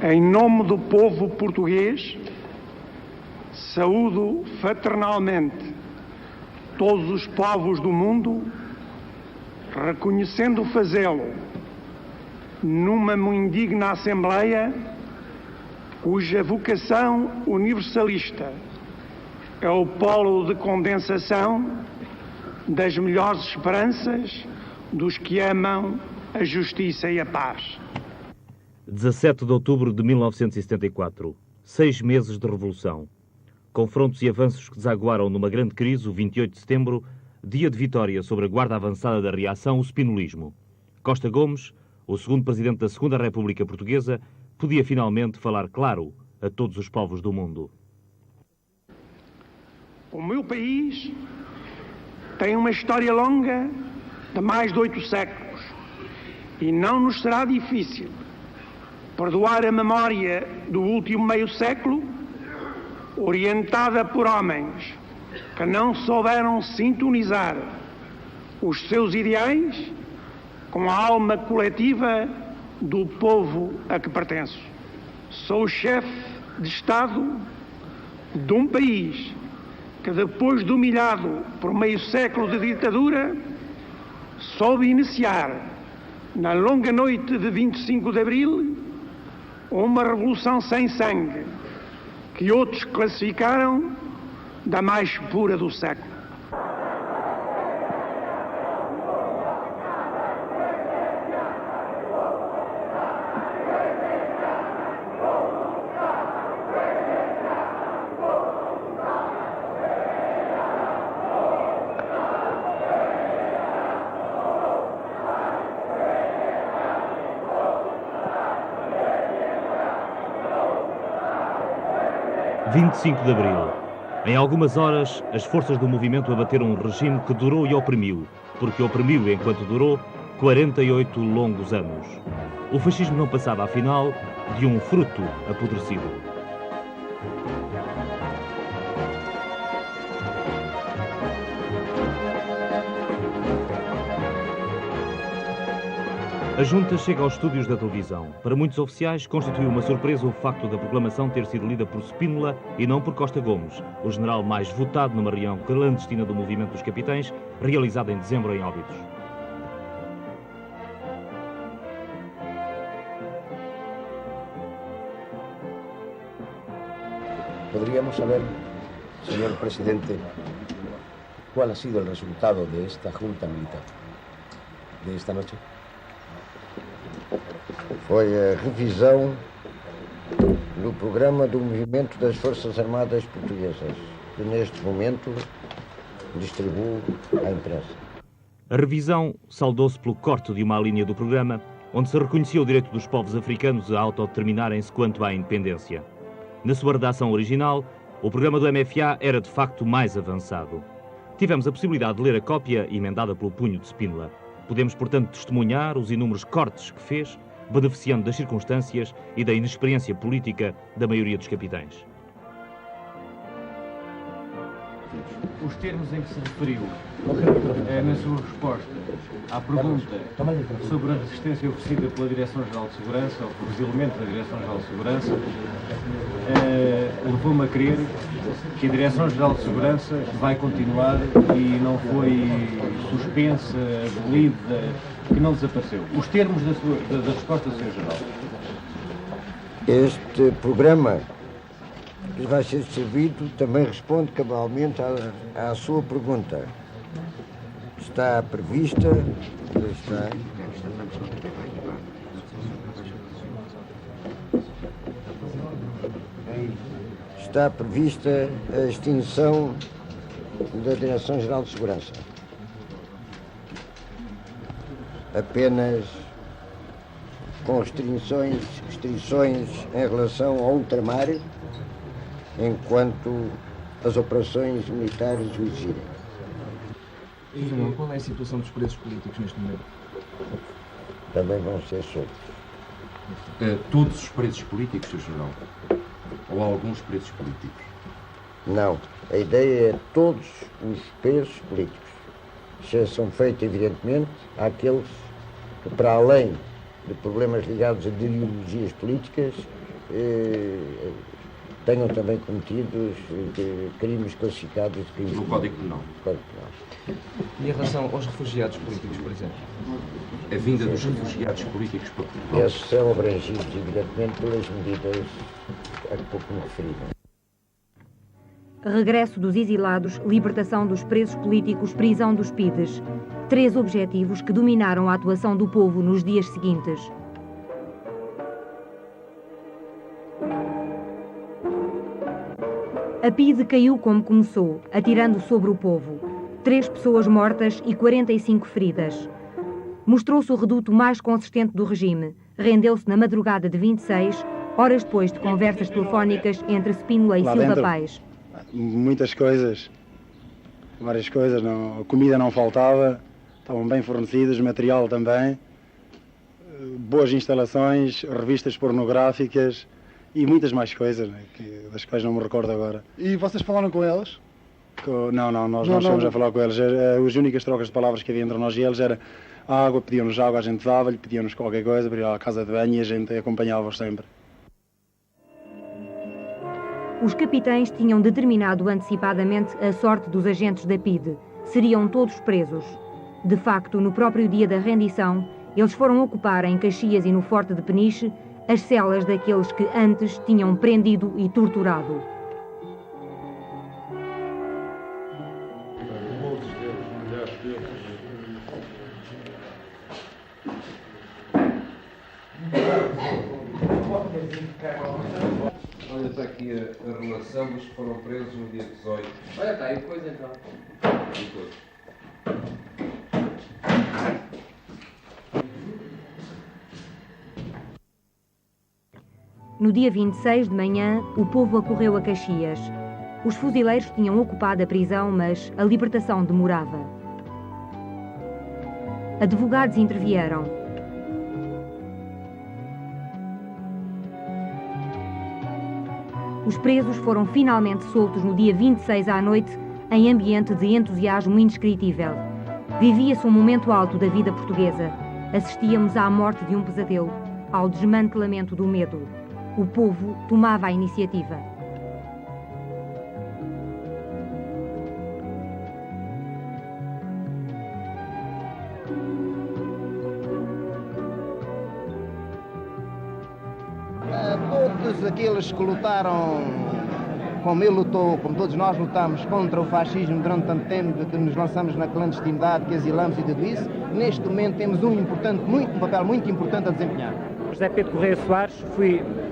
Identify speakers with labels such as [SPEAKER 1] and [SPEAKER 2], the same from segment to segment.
[SPEAKER 1] Em nome do povo português, saúdo fraternalmente todos os povos do mundo, reconhecendo fazê-lo numa indigna Assembleia cuja vocação universalista é o polo de condensação das melhores esperanças dos que amam a justiça e a paz.
[SPEAKER 2] 17 de outubro de 1974. 6 meses de revolução. Confrontos e avanços que desaguaram numa grande crise, o 28 de setembro, dia de vitória sobre a guarda avançada da reação, o spinolismo. Costa Gomes, o segundo presidente da Segunda República Portuguesa, podia finalmente falar claro a todos os povos do mundo.
[SPEAKER 1] O meu país tem uma história longa de mais de 8 séculos e não nos será difícil perdoar a memória do último meio século, orientada por homens que não souberam sintonizar os seus ideais com a alma coletiva do povo a que pertenço. Sou chefe de Estado de um país que, depois de humilhado por meio século de ditadura, soube iniciar, na longa noite de 25 de abril, uma revolução sem sangue, que outros classificaram da mais pura do século.
[SPEAKER 2] – 25 de abril. Em algumas horas, as forças do movimento abateram um regime que durou e oprimiu, porque oprimiu enquanto durou 48 longos anos. O fascismo não passava, afinal, de um fruto apodrecido. A Junta chega aos estúdios da televisão. Para muitos oficiais, constituiu uma surpresa o facto da proclamação ter sido lida por Spínola e não por Costa Gomes, o general mais votado numa reunião clandestina do Movimento dos Capitães, realizada em dezembro em Óbidos.
[SPEAKER 3] ¿Podríamos saber, señor presidente, cuál ha sido el resultado de esta junta militar de esta noche?
[SPEAKER 4] Foi a revisão do programa do Movimento das Forças Armadas Portuguesas, que neste momento distribuo à imprensa.
[SPEAKER 2] A revisão saldou-se pelo corte de uma linha do programa, onde se reconhecia o direito dos povos africanos a autodeterminarem-se quanto à independência. Na sua redação original, o programa do MFA era de facto mais avançado. Tivemos a possibilidade de ler a cópia emendada pelo punho de Spínola. Podemos, portanto, testemunhar os inúmeros cortes que fez, beneficiando das circunstâncias e da inexperiência política da maioria dos capitães.
[SPEAKER 5] Os termos em que se referiu na sua resposta à pergunta sobre a resistência oferecida pela Direção-Geral de Segurança ou pelos elementos da Direção-Geral de Segurança levou-me a crer que a Direção-Geral de Segurança vai continuar e não foi suspensa, abolida, que não desapareceu. Os termos da resposta do Sr. General.
[SPEAKER 4] Este programa que vai ser distribuído também responde cabalmente à sua pergunta. Está prevista, está prevista a extinção da Direção-Geral de Segurança. Apenas com restrições em relação ao ultramar, enquanto as operações militares o exigirem.
[SPEAKER 6] E qual é a situação dos presos políticos neste momento?
[SPEAKER 4] Também vão ser soltos.
[SPEAKER 6] Todos os presos políticos, Sr. General? Ou alguns presos políticos?
[SPEAKER 4] Não. A ideia é todos os presos políticos. Exceção feita, evidentemente, àqueles que, para além de problemas ligados a ideologias políticas, tenham também cometido crimes classificados de crimes
[SPEAKER 6] No Código Penal.
[SPEAKER 7] E em relação aos refugiados políticos, por exemplo?
[SPEAKER 6] A vinda dos refugiados políticos para Portugal.
[SPEAKER 4] Esses são abrangidos, evidentemente, pelas medidas a que pouco me referi.
[SPEAKER 8] Regresso dos exilados, libertação dos presos políticos, prisão dos PIDES. 3 objetivos que dominaram a atuação do povo nos dias seguintes. A PIDE caiu como começou, atirando sobre o povo. 3 pessoas mortas e 45 feridas. Mostrou-se o reduto mais consistente do regime. Rendeu-se na madrugada de 26, horas depois de conversas telefónicas entre Spínola e Silva Paz.
[SPEAKER 9] Muitas coisas, várias coisas, a comida não faltava, estavam bem fornecidas, material também, boas instalações, revistas pornográficas e muitas mais coisas, né, das quais não me recordo agora.
[SPEAKER 10] E vocês falaram com elas?
[SPEAKER 9] Nós não chegamos a falar com eles. As únicas trocas de palavras que havia entre nós e eles era água, pediam-nos água, a gente dava-lhe, pediam-nos qualquer coisa para ir à casa de banho e a gente acompanhava-os sempre.
[SPEAKER 8] Os capitães tinham determinado antecipadamente a sorte dos agentes da PIDE. Seriam todos presos. De facto, no próprio dia da rendição, eles foram ocupar em Caxias e no Forte de Peniche as celas daqueles que antes tinham prendido e torturado.
[SPEAKER 7] Olha, está aqui a relação dos que foram presos no dia 18. Olha, está aí depois então.
[SPEAKER 8] No dia 26 de manhã, o povo acorreu a Caxias. Os fuzileiros tinham ocupado a prisão, mas a libertação demorava. Advogados intervieram. Os presos foram finalmente soltos no dia 26 à noite, em ambiente de entusiasmo indescritível. Vivia-se um momento alto da vida portuguesa. Assistíamos à morte de um pesadelo, ao desmantelamento do medo. O povo tomava a iniciativa.
[SPEAKER 11] Todos aqueles que lutaram, como ele lutou, como todos nós lutamos contra o fascismo durante tanto tempo, que nos lançamos na clandestinidade, que exilamos e tudo isso, neste momento temos um papel muito importante a desempenhar.
[SPEAKER 12] José Pedro Correia Soares,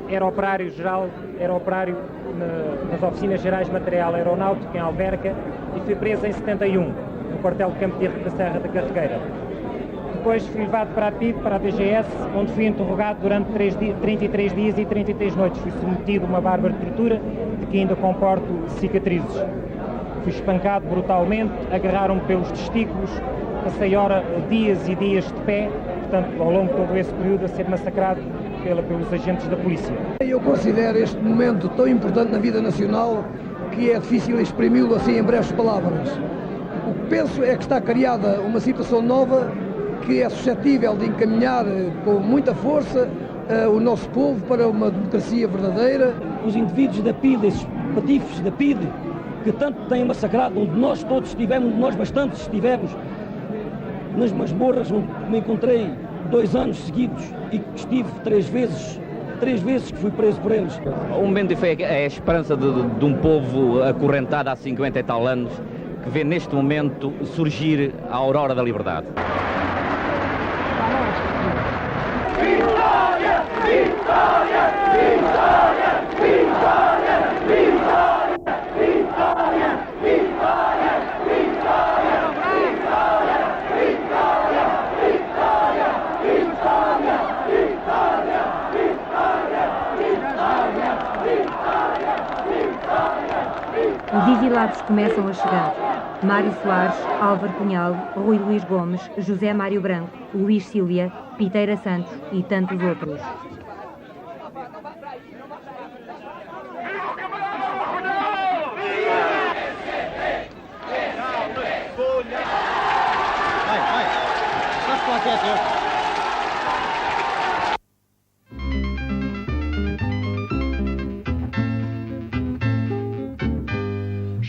[SPEAKER 12] era operário nas oficinas gerais de material aeronáutico em Alverca e fui preso em 71, no quartel de campo de Henrique da Serra da Carregueira. Depois fui levado para a PIDE, para a DGS, onde fui interrogado durante 33 dias e 33 noites. Fui submetido a uma bárbara tortura, de que ainda comporto cicatrizes. Fui espancado brutalmente, agarraram-me pelos testículos, passei dias e dias de pé, portanto, ao longo de todo esse período, a ser massacrado pelos agentes da polícia.
[SPEAKER 13] Eu considero este momento tão importante na vida nacional que é difícil exprimi-lo assim em breves palavras. O que penso é que está criada uma situação nova que é suscetível de encaminhar com muita força o nosso povo para uma democracia verdadeira.
[SPEAKER 14] Os indivíduos da PIDE, esses patifes da PIDE, que tanto têm massacrado, onde nós todos estivemos, onde nós bastantes estivemos, nas masmorras onde me encontrei 2 anos seguidos e estive 3 vezes que fui preso por eles.
[SPEAKER 15] O momento de fé é a esperança de um povo acorrentado há 50 e tal anos, que vê neste momento surgir a aurora da liberdade.
[SPEAKER 16] Vitória! Vitória! Vitória! Vitória! Vitória! Vitória! Vitória! Vitória! Vitória! Vitória! Vitória! Vitória! Vitória! Vitória!
[SPEAKER 8] Os exilados começam a chegar. Mário Soares, Álvaro Cunhal, Rui Luís Gomes, José Mário Branco, Luís Cília, Piteira Santos e tantos outros.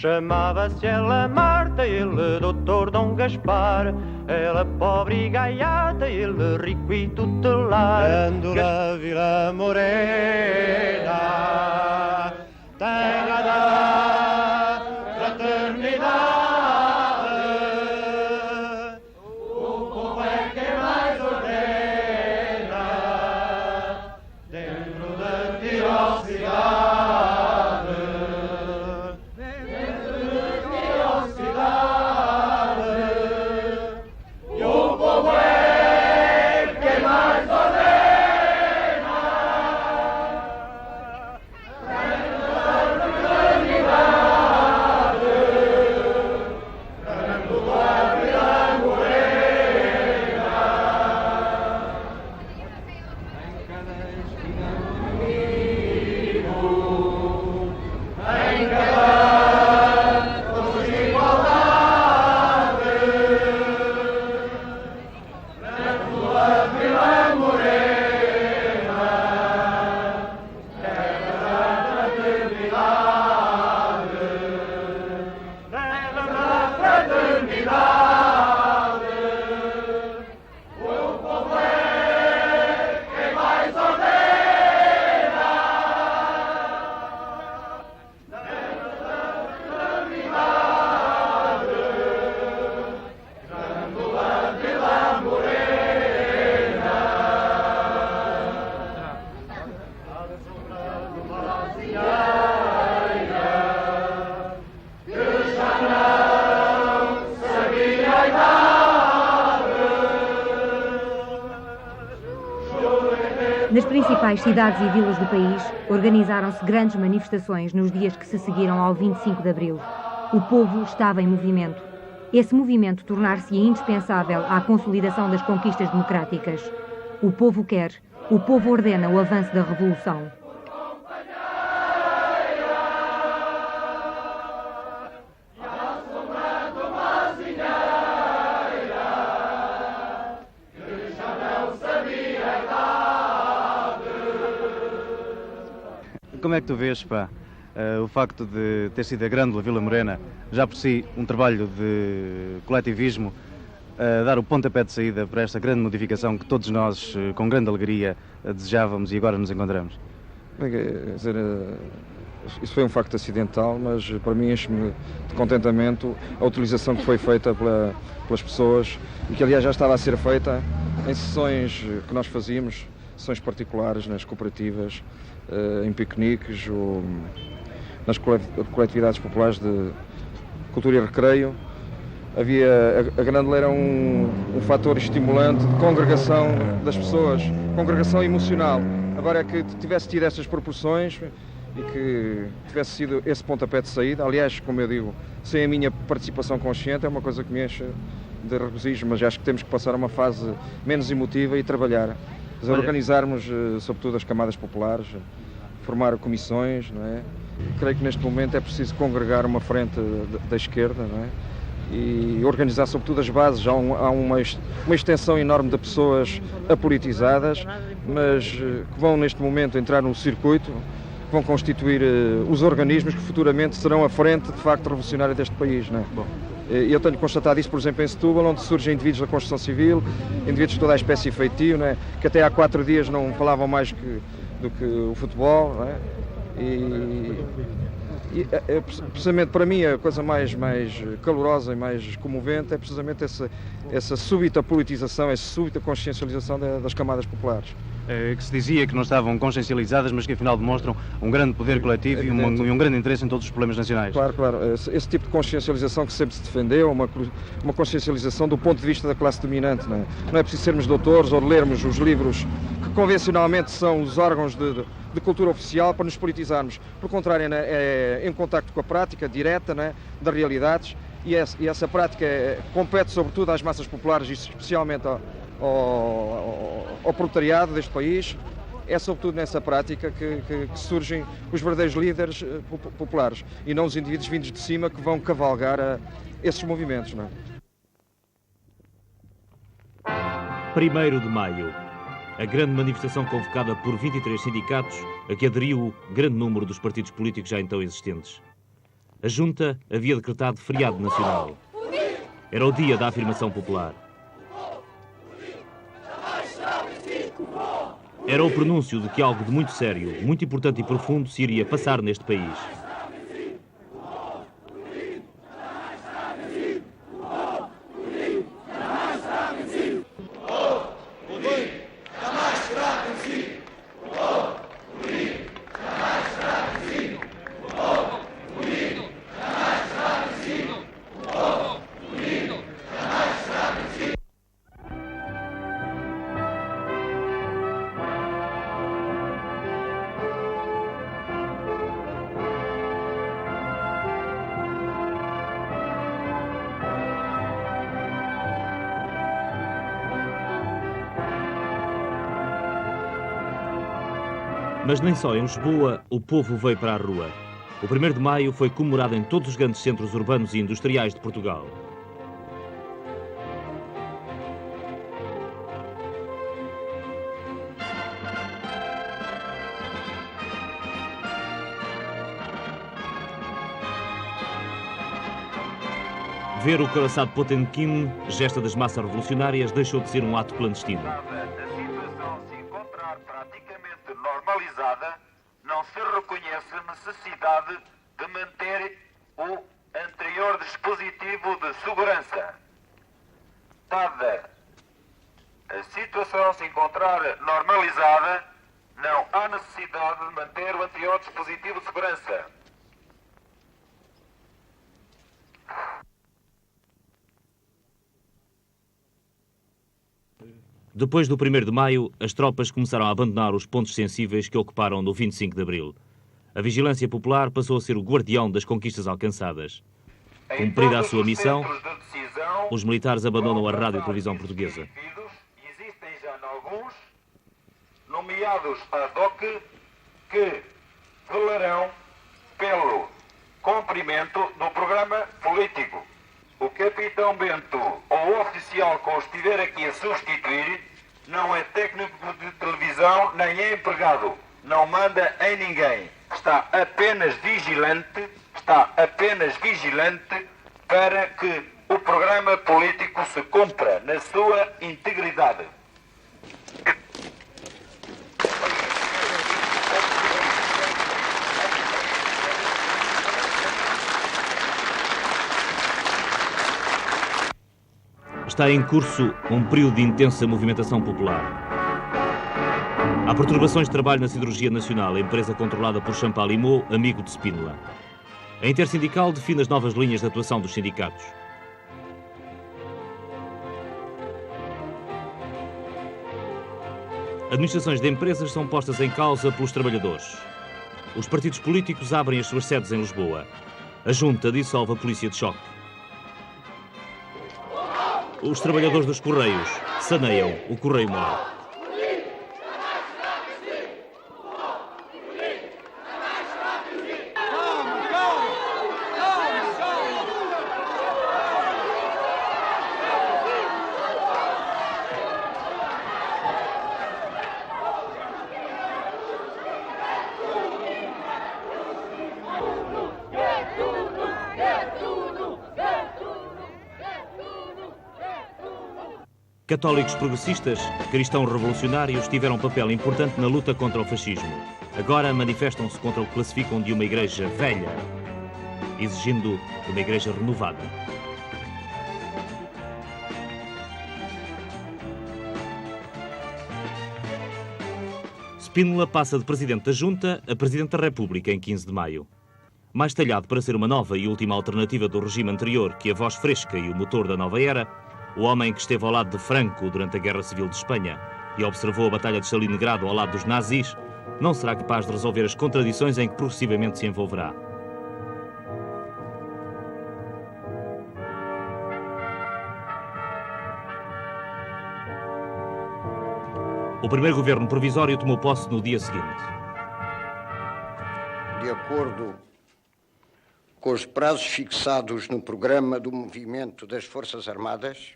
[SPEAKER 10] Chamava-se ela Marta, ele doutor Dom Gaspar, ela pobre e gaiata, ele rico e tutelar. Gândola Vila Morena, terra da fraternidade. O povo é quem mais ordena dentro da tirocida.
[SPEAKER 8] Nas principais cidades e vilas do país, organizaram-se grandes manifestações nos dias que se seguiram ao 25 de Abril. O povo estava em movimento. Esse movimento tornar-se-ia indispensável à consolidação das conquistas democráticas. O povo quer, o povo ordena o avanço da revolução.
[SPEAKER 5] Como é que tu vês, o facto de ter sido a Grândola Vila Morena, já por si um trabalho de coletivismo, dar o pontapé de saída para esta grande modificação que todos nós, com grande alegria, desejávamos e agora nos encontramos?
[SPEAKER 17] Bem, quer dizer, isso foi um facto acidental, mas para mim enche-me de contentamento a utilização que foi feita pelas pessoas e que aliás já estava a ser feita em sessões que nós fazíamos, sessões particulares, nas cooperativas, em piqueniques, ou nas coletividades populares de cultura e recreio. A Grândola era um fator estimulante de congregação das pessoas, congregação emocional. Agora é que tivesse tido essas proporções e que tivesse sido esse pontapé de saída, aliás, como eu digo, sem a minha participação consciente, é uma coisa que me enche de regozijo, mas acho que temos que passar a uma fase menos emotiva e trabalhar. Organizarmos, sobretudo, as camadas populares, formar comissões, não é? Creio que neste momento é preciso congregar uma frente da esquerda, não é? E organizar, sobretudo, as bases. Há uma extensão enorme de pessoas apolitizadas, mas que vão, neste momento, entrar no circuito, que vão constituir os organismos que futuramente serão a frente, de facto, revolucionária deste país, não é? Bom. Eu tenho constatado isso, por exemplo, em Setúbal, onde surgem indivíduos da construção civil, indivíduos de toda a espécie e feitio, não é? Que até há 4 dias não falavam mais do que o futebol, não é? Precisamente para mim a coisa mais calorosa e mais comovente é precisamente essa súbita politização, essa súbita consciencialização das camadas populares.
[SPEAKER 5] Que se dizia que não estavam consciencializadas, mas que afinal demonstram um grande poder coletivo e um grande interesse em todos os problemas nacionais.
[SPEAKER 17] Claro. Esse tipo de consciencialização que sempre se defendeu, uma consciencialização do ponto de vista da classe dominante. Não é preciso sermos doutores ou lermos os livros que convencionalmente são os órgãos de cultura oficial para nos politizarmos. Por contrário, é em contacto com a prática direta, né, das realidades, e essa prática compete sobretudo às massas populares e especialmente ao proletariado deste país. É sobretudo nessa prática que surgem os verdadeiros líderes populares e não os indivíduos vindos de cima que vão cavalgar esses movimentos. Não é?
[SPEAKER 2] 1º de maio. A grande manifestação convocada por 23 sindicatos, a que aderiu o grande número dos partidos políticos já então existentes. A Junta havia decretado feriado nacional. Era o dia da afirmação popular. Era o pronúncio de que algo de muito sério, muito importante e profundo se iria passar neste país. Mas nem só em Lisboa o povo veio para a rua. O 1º de maio foi comemorado em todos os grandes centros urbanos e industriais de Portugal. Ver o coraçado Potemkin, gesta das massas revolucionárias, deixou de ser um ato clandestino.
[SPEAKER 18] Normalizada, não se reconhece necessidade de manter o anterior dispositivo de segurança. Dada a situação se encontrar normalizada, não há necessidade de manter o anterior dispositivo de segurança.
[SPEAKER 2] Depois do 1º de maio, as tropas começaram a abandonar os pontos sensíveis que ocuparam no 25 de abril. A vigilância popular passou a ser o guardião das conquistas alcançadas. Cumprida a sua missão, os militares abandonam a rádio e televisão portuguesa.
[SPEAKER 18] Existem já alguns, nomeados ad hoc, que velarão pelo cumprimento do programa político. O capitão Bento, ou o oficial que o estiver aqui a substituir, não é técnico de televisão nem é empregado. Não manda em ninguém. Está apenas vigilante para que o programa político se cumpra na sua integridade.
[SPEAKER 2] Está em curso um período de intensa movimentação popular. Há perturbações de trabalho na Siderurgia Nacional, a empresa controlada por Champalimau, amigo de Spínola. A Intersindical define as novas linhas de atuação dos sindicatos. Administrações de empresas são postas em causa pelos trabalhadores. Os partidos políticos abrem as suas sedes em Lisboa. A Junta dissolve a polícia de choque. Os trabalhadores dos Correios saneiam o Correio Mor. Católicos progressistas, cristãos revolucionários tiveram um papel importante na luta contra o fascismo. Agora manifestam-se contra o que classificam de uma igreja velha, exigindo uma igreja renovada. Spínola passa de Presidente da Junta a Presidente da República em 15 de maio. Mais talhado para ser uma nova e última alternativa do regime anterior que a voz fresca e o motor da nova era, o homem que esteve ao lado de Franco durante a Guerra Civil de Espanha e observou a Batalha de Stalingrado ao lado dos nazis, não será capaz de resolver as contradições em que progressivamente se envolverá. O primeiro governo provisório tomou posse no dia seguinte.
[SPEAKER 4] De acordo com os prazos fixados no programa do movimento das Forças Armadas,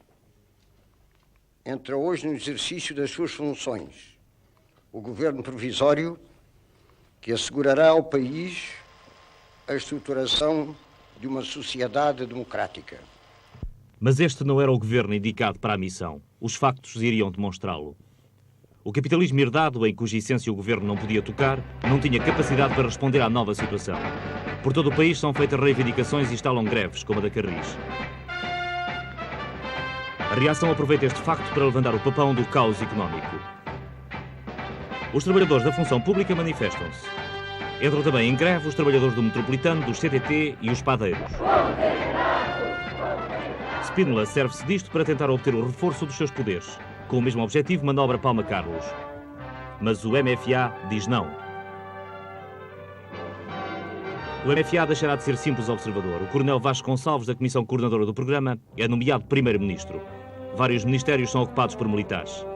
[SPEAKER 4] entra hoje no exercício das suas funções o governo provisório que assegurará ao país a estruturação de uma sociedade democrática.
[SPEAKER 2] Mas este não era o governo indicado para a missão. Os factos iriam demonstrá-lo. O capitalismo herdado, em cuja essência o governo não podia tocar, não tinha capacidade para responder à nova situação. Por todo o país são feitas reivindicações e instalam greves, como a da Carris. A reação aproveita este facto para levantar o papão do caos económico. Os trabalhadores da função pública manifestam-se. Entram também em greve os trabalhadores do metropolitano, dos CTT e os padeiros. Spínola serve-se disto para tentar obter o reforço dos seus poderes. Com o mesmo objetivo, manobra Palma Carlos. Mas o MFA diz não. O MFA deixará de ser simples observador. O coronel Vasco Gonçalves, da Comissão Coordenadora do Programa, é nomeado primeiro-ministro. Vários ministérios são ocupados por militares.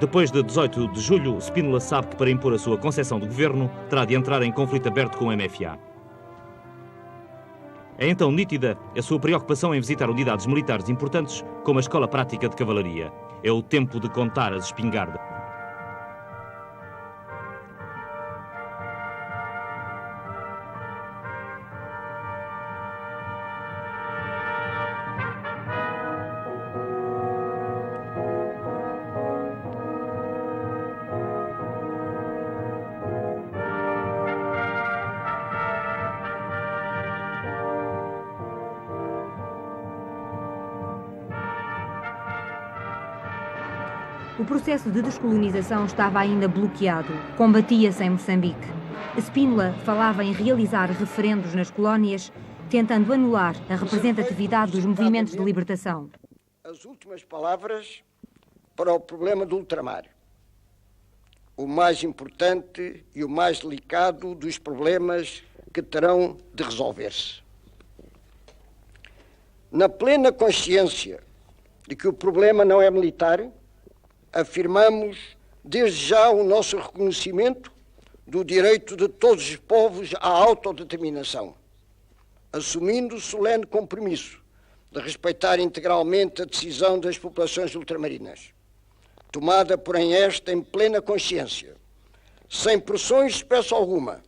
[SPEAKER 2] Depois de 18 de julho, Spínola sabe que para impor a sua concepção do governo, terá de entrar em conflito aberto com o MFA. É então nítida a sua preocupação em visitar unidades militares importantes, como a Escola Prática de Cavalaria. É o tempo de contar as espingardas.
[SPEAKER 8] O processo de descolonização estava ainda bloqueado. Combatia-se em Moçambique. Spínola falava em realizar referendos nas colónias, tentando anular a representatividade dos movimentos de libertação.
[SPEAKER 4] As últimas palavras para o problema do ultramar. O mais importante e o mais delicado dos problemas que terão de resolver-se. Na plena consciência de que o problema não é militar, afirmamos desde já o nosso reconhecimento do direito de todos os povos à autodeterminação, assumindo o solene compromisso de respeitar integralmente a decisão das populações ultramarinas, tomada, porém, esta em plena consciência, sem pressões de espécie alguma.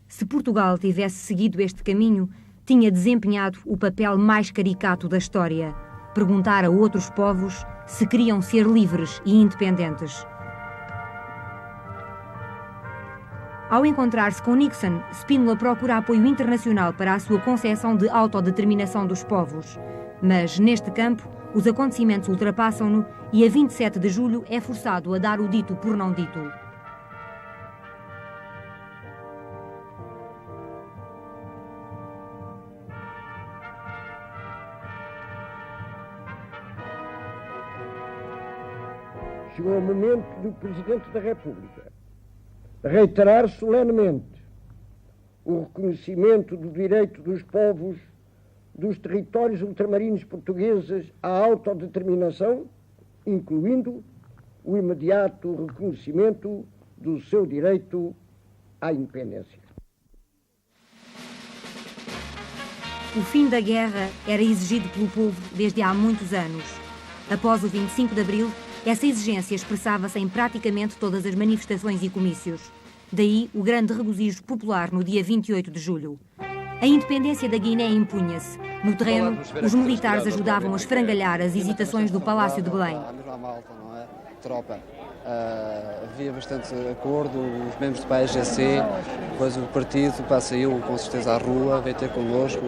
[SPEAKER 8] Se Portugal tivesse seguido este caminho, tinha desempenhado o papel mais caricato da história: perguntar a outros povos se queriam ser livres e independentes. Ao encontrar-se com Nixon, Spínola procura apoio internacional para a sua concepção de autodeterminação dos povos. Mas, neste campo, os acontecimentos ultrapassam-no e a 27 de julho é forçado a dar o dito por não dito.
[SPEAKER 1] Chegou o momento do Presidente da República reiterar solenemente o reconhecimento do direito dos povos dos territórios ultramarinos portugueses à autodeterminação, incluindo o imediato reconhecimento do seu direito à independência.
[SPEAKER 8] O fim da guerra era exigido pelo povo desde há muitos anos. Após o 25 de abril, essa exigência expressava-se em praticamente todas as manifestações e comícios. Daí o grande regozijo popular no dia 28 de julho. A independência da Guiné impunha-se. No terreno, os militares ajudavam a esfrangalhar as hesitações do Palácio de Belém.
[SPEAKER 19] Tropa. Havia bastante acordo, os membros do PAIGC, depois o partido saiu com certeza à rua, veio ter connosco,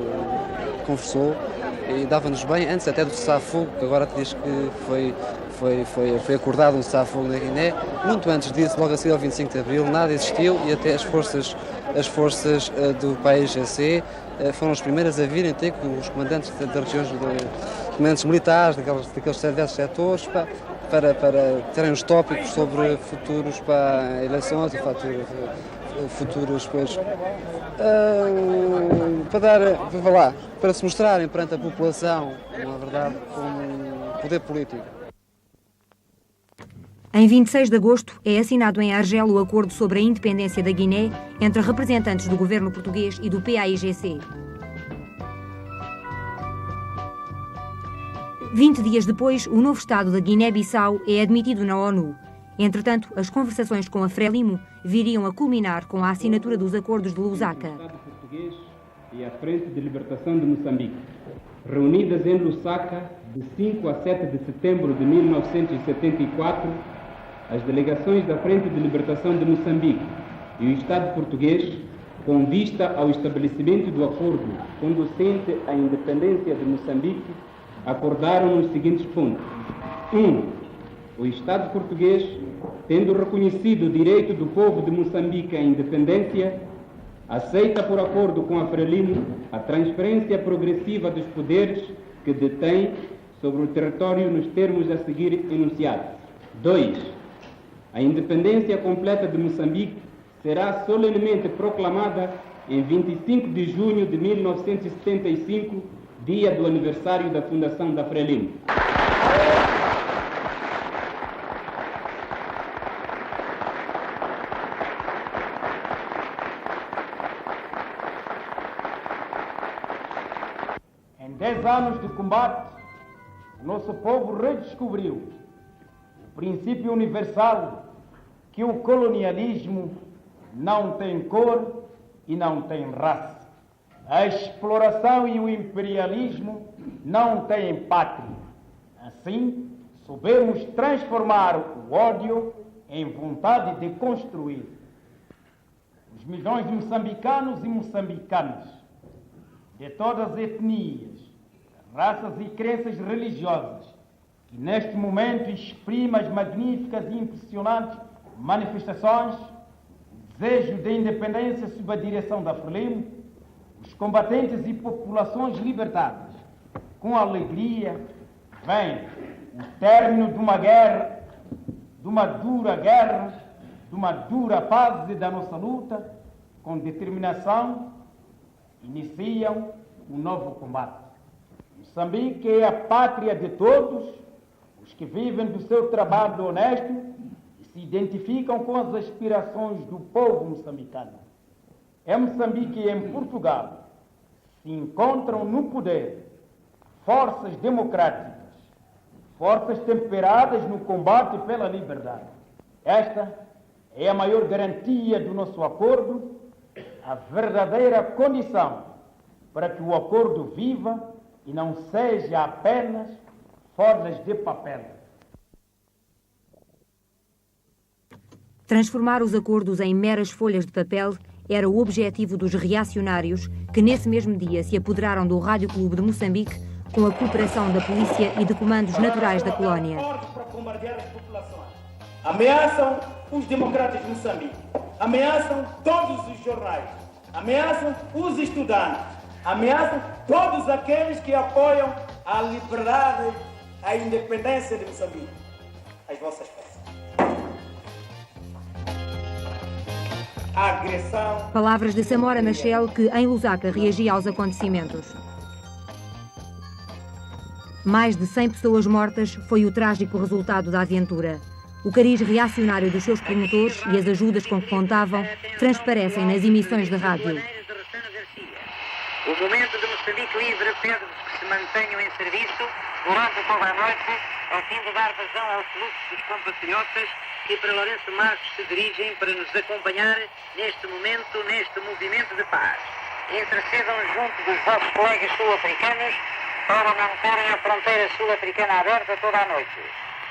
[SPEAKER 19] conversou e dava-nos bem, antes até do cessar-fogo, que agora te diz que foi acordado um cessar-fogo na Guiné. Muito antes disso, logo a seguir ao 25 de Abril, nada existiu e até as forças do PAIGC foram as primeiras a virem ter com os comandantes das regiões, comandantes militares, daqueles diversos setores, para terem os tópicos sobre futuros para eleições e futuros depois para se mostrarem perante a população, não é verdade, como poder político.
[SPEAKER 8] Em 26 de agosto é assinado em Argel o acordo sobre a independência da Guiné entre representantes do governo português e do PAIGC. 20 dias depois, o novo Estado da Guiné-Bissau é admitido na ONU. Entretanto, as conversações com a Frelimo viriam a culminar com a assinatura dos acordos de Lusaka.
[SPEAKER 20] Português e a Frente de Libertação de Moçambique, reunidas em Lusaka de 5 a 7 de setembro de 1974, as delegações da Frente de Libertação de Moçambique e o Estado português, com vista ao estabelecimento do acordo conducente à independência de Moçambique, acordaram os seguintes pontos. 1. O Estado português, tendo reconhecido o direito do povo de Moçambique à independência, aceita por acordo com a Frelimo a transferência progressiva dos poderes que detém sobre o território nos termos a seguir enunciados. 2. A independência completa de Moçambique será solenemente proclamada em 25 de junho de 1975, dia do aniversário da fundação da Frelimo.
[SPEAKER 21] Em 10 anos de combate, nosso povo redescobriu o princípio universal que o colonialismo não tem cor e não tem raça. A exploração e o imperialismo não têm pátria. Assim, soubemos transformar o ódio em vontade de construir. Os milhões de moçambicanos e moçambicanas, de todas as etnias, raças e crenças religiosas, que neste momento exprimem as magníficas e impressionantes manifestações, desejo de independência sob a direção da Frelimo, os combatentes e populações libertadas, com alegria, vem o término de uma guerra, de uma dura fase da nossa luta, com determinação, iniciam um novo combate. Moçambique é a pátria de todos os que vivem do seu trabalho honesto e se identificam com as aspirações do povo moçambicano. Em Moçambique e em Portugal se encontram no poder forças democráticas, forças temperadas no combate pela liberdade. Esta é a maior garantia do nosso acordo, a verdadeira condição para que o acordo viva e não seja apenas folhas de papel.
[SPEAKER 8] Transformar os acordos em meras folhas de papel era o objetivo dos reacionários que nesse mesmo dia se apoderaram do Rádio Clube de Moçambique com a cooperação da polícia e de comandos naturais da colónia.
[SPEAKER 21] Para bombardear as populações. Ameaçam os democratas de Moçambique. Ameaçam todos os jornais. Ameaçam os estudantes. Ameaçam todos aqueles que apoiam a liberdade, a independência de Moçambique. As vossas forças. A agressão.
[SPEAKER 8] Palavras de Samora Machel, que em Lusaka reagia aos acontecimentos. Mais de 100 pessoas mortas foi o trágico resultado da aventura. O cariz reacionário dos seus promotores e as ajudas com que contavam transparecem nas emissões de rádio.
[SPEAKER 22] O momento de Moçambique livre pede que se mantenham em serviço durante toda a noite, a fim de dar vazão ao fluxo dos compatriotas que para Lourenço Marques se dirigem para nos acompanhar neste momento, neste movimento de paz. Intercedam junto dos vossos colegas sul-africanos para manterem a fronteira sul-africana aberta toda a noite.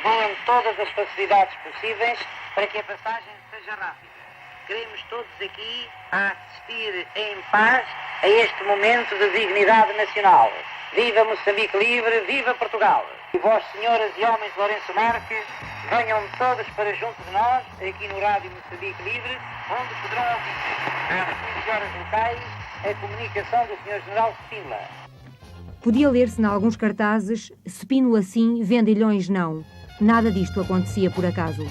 [SPEAKER 22] Deem todas as facilidades possíveis para que a passagem seja rápida. Queremos todos aqui a assistir em paz a este momento de dignidade nacional. Viva Moçambique livre, viva Portugal! E vós, senhoras e homens de Lourenço Marques, venham todos para junto de nós, aqui no Rádio Moçambique Livre, onde poderão ouvir, às 15 horas locais, a comunicação do Sr. General Spínola.
[SPEAKER 8] Podia ler-se em alguns cartazes: Spínola sim, vendilhões não. Nada disto acontecia por acaso.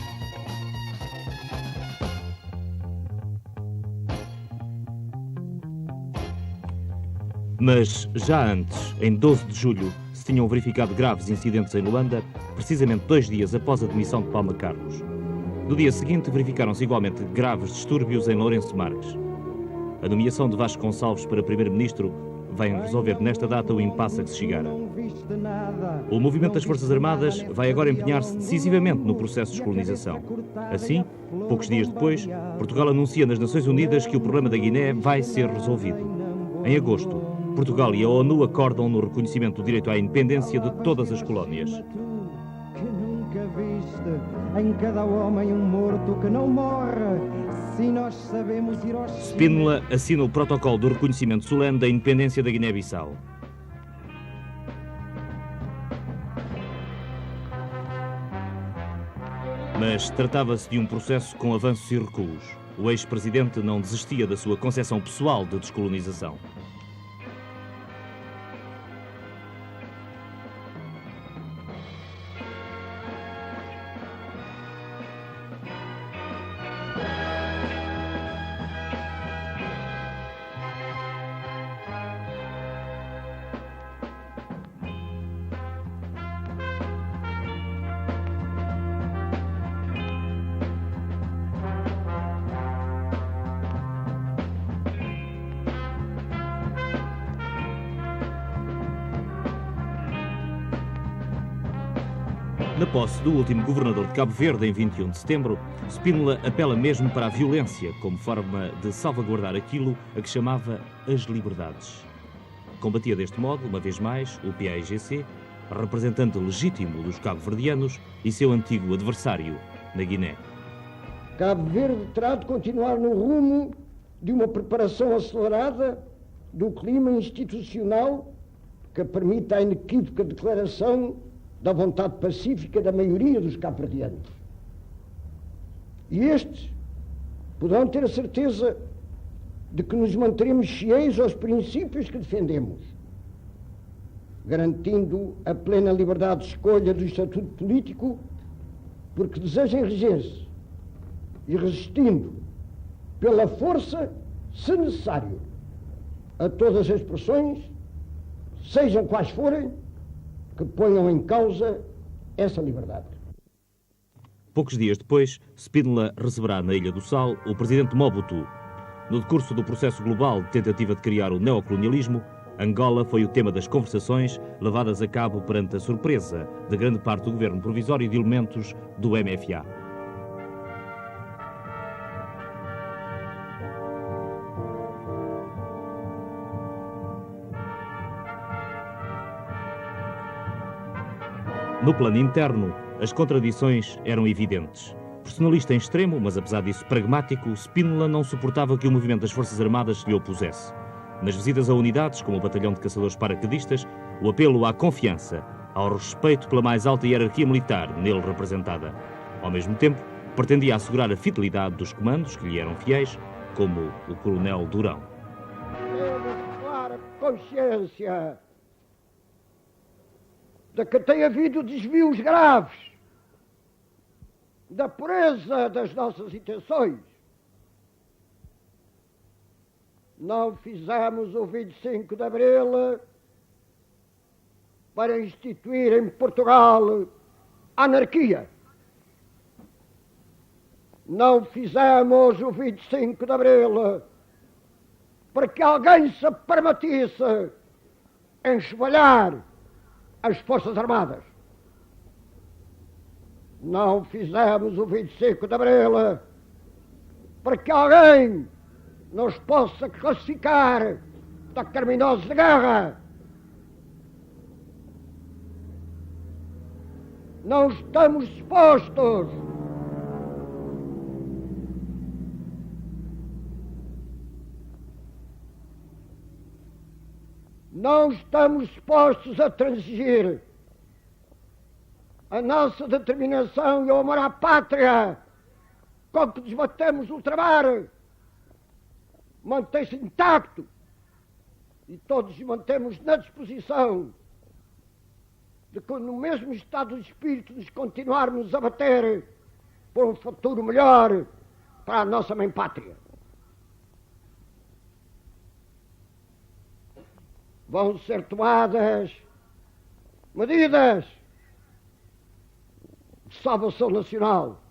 [SPEAKER 2] Mas já antes, em 12 de julho, se tinham verificado graves incidentes em Luanda, precisamente 2 dias após a demissão de Palma Carlos. No dia seguinte, verificaram-se igualmente graves distúrbios em Lourenço Marques. A nomeação de Vasco Gonçalves para primeiro-ministro vem resolver nesta data o impasse a que se chegara. O movimento das Forças Armadas vai agora empenhar-se decisivamente no processo de descolonização. Assim, poucos dias depois, Portugal anuncia nas Nações Unidas que o problema da Guiné vai ser resolvido. Em agosto, Portugal e a ONU acordam no reconhecimento do direito à independência de todas as colónias.
[SPEAKER 3] Em cada homem um morto que não morre, se nós sabemos ir aos...
[SPEAKER 2] Spínola assina o protocolo do reconhecimento solene da independência da Guiné-Bissau. Mas tratava-se de um processo com avanços e recuos. O ex-presidente não desistia da sua concepção pessoal de descolonização. Na posse do último governador de Cabo Verde, em 21 de setembro, Spínola apela mesmo para a violência como forma de salvaguardar aquilo a que chamava as liberdades. Combatia deste modo, uma vez mais, o PAIGC, representante legítimo dos cabo-verdianos e seu antigo adversário na Guiné.
[SPEAKER 6] Cabo Verde terá de continuar no rumo de uma preparação acelerada do clima institucional que permita a inequívoca declaração da vontade pacífica da maioria dos cabo-verdianos. E estes poderão ter a certeza de que nos manteremos fiéis aos princípios que defendemos, garantindo a plena liberdade de escolha do estatuto político, porque desejam reger-se e resistindo pela força, se necessário, a todas as pressões, sejam quais forem, que ponham em causa essa liberdade.
[SPEAKER 2] Poucos dias depois, Spínola receberá na Ilha do Sal o presidente Mobutu. No decurso do processo global de tentativa de criar o neocolonialismo, Angola foi o tema das conversações levadas a cabo perante a surpresa de grande parte do governo provisório de elementos do MFA. No plano interno, as contradições eram evidentes. Personalista em extremo, mas apesar disso pragmático, Spínola não suportava que o movimento das Forças Armadas se lhe opusesse. Nas visitas a unidades, como o Batalhão de Caçadores Paraquedistas, o apelo à confiança, ao respeito pela mais alta hierarquia militar nele representada. Ao mesmo tempo, pretendia assegurar a fidelidade dos comandos que lhe eram fiéis, como o Coronel Durão.
[SPEAKER 6] Temos clara consciência de que tem havido desvios graves da pureza das nossas intenções. Não fizemos o 25 de Abril para instituir em Portugal a anarquia. Não fizemos o 25 de Abril para que alguém se permitisse enxovalhar as Forças Armadas. Não fizemos o 25 de Abril para que alguém nos possa classificar de criminosos de guerra. Não estamos dispostos a transigir. A nossa determinação e o amor à pátria com que desbatemos o trabalho mantém-se intacto e todos mantemos na disposição de que no mesmo estado de espírito nos continuarmos a bater por um futuro melhor para a nossa mãe pátria. Vão ser tomadas medidas de salvação nacional.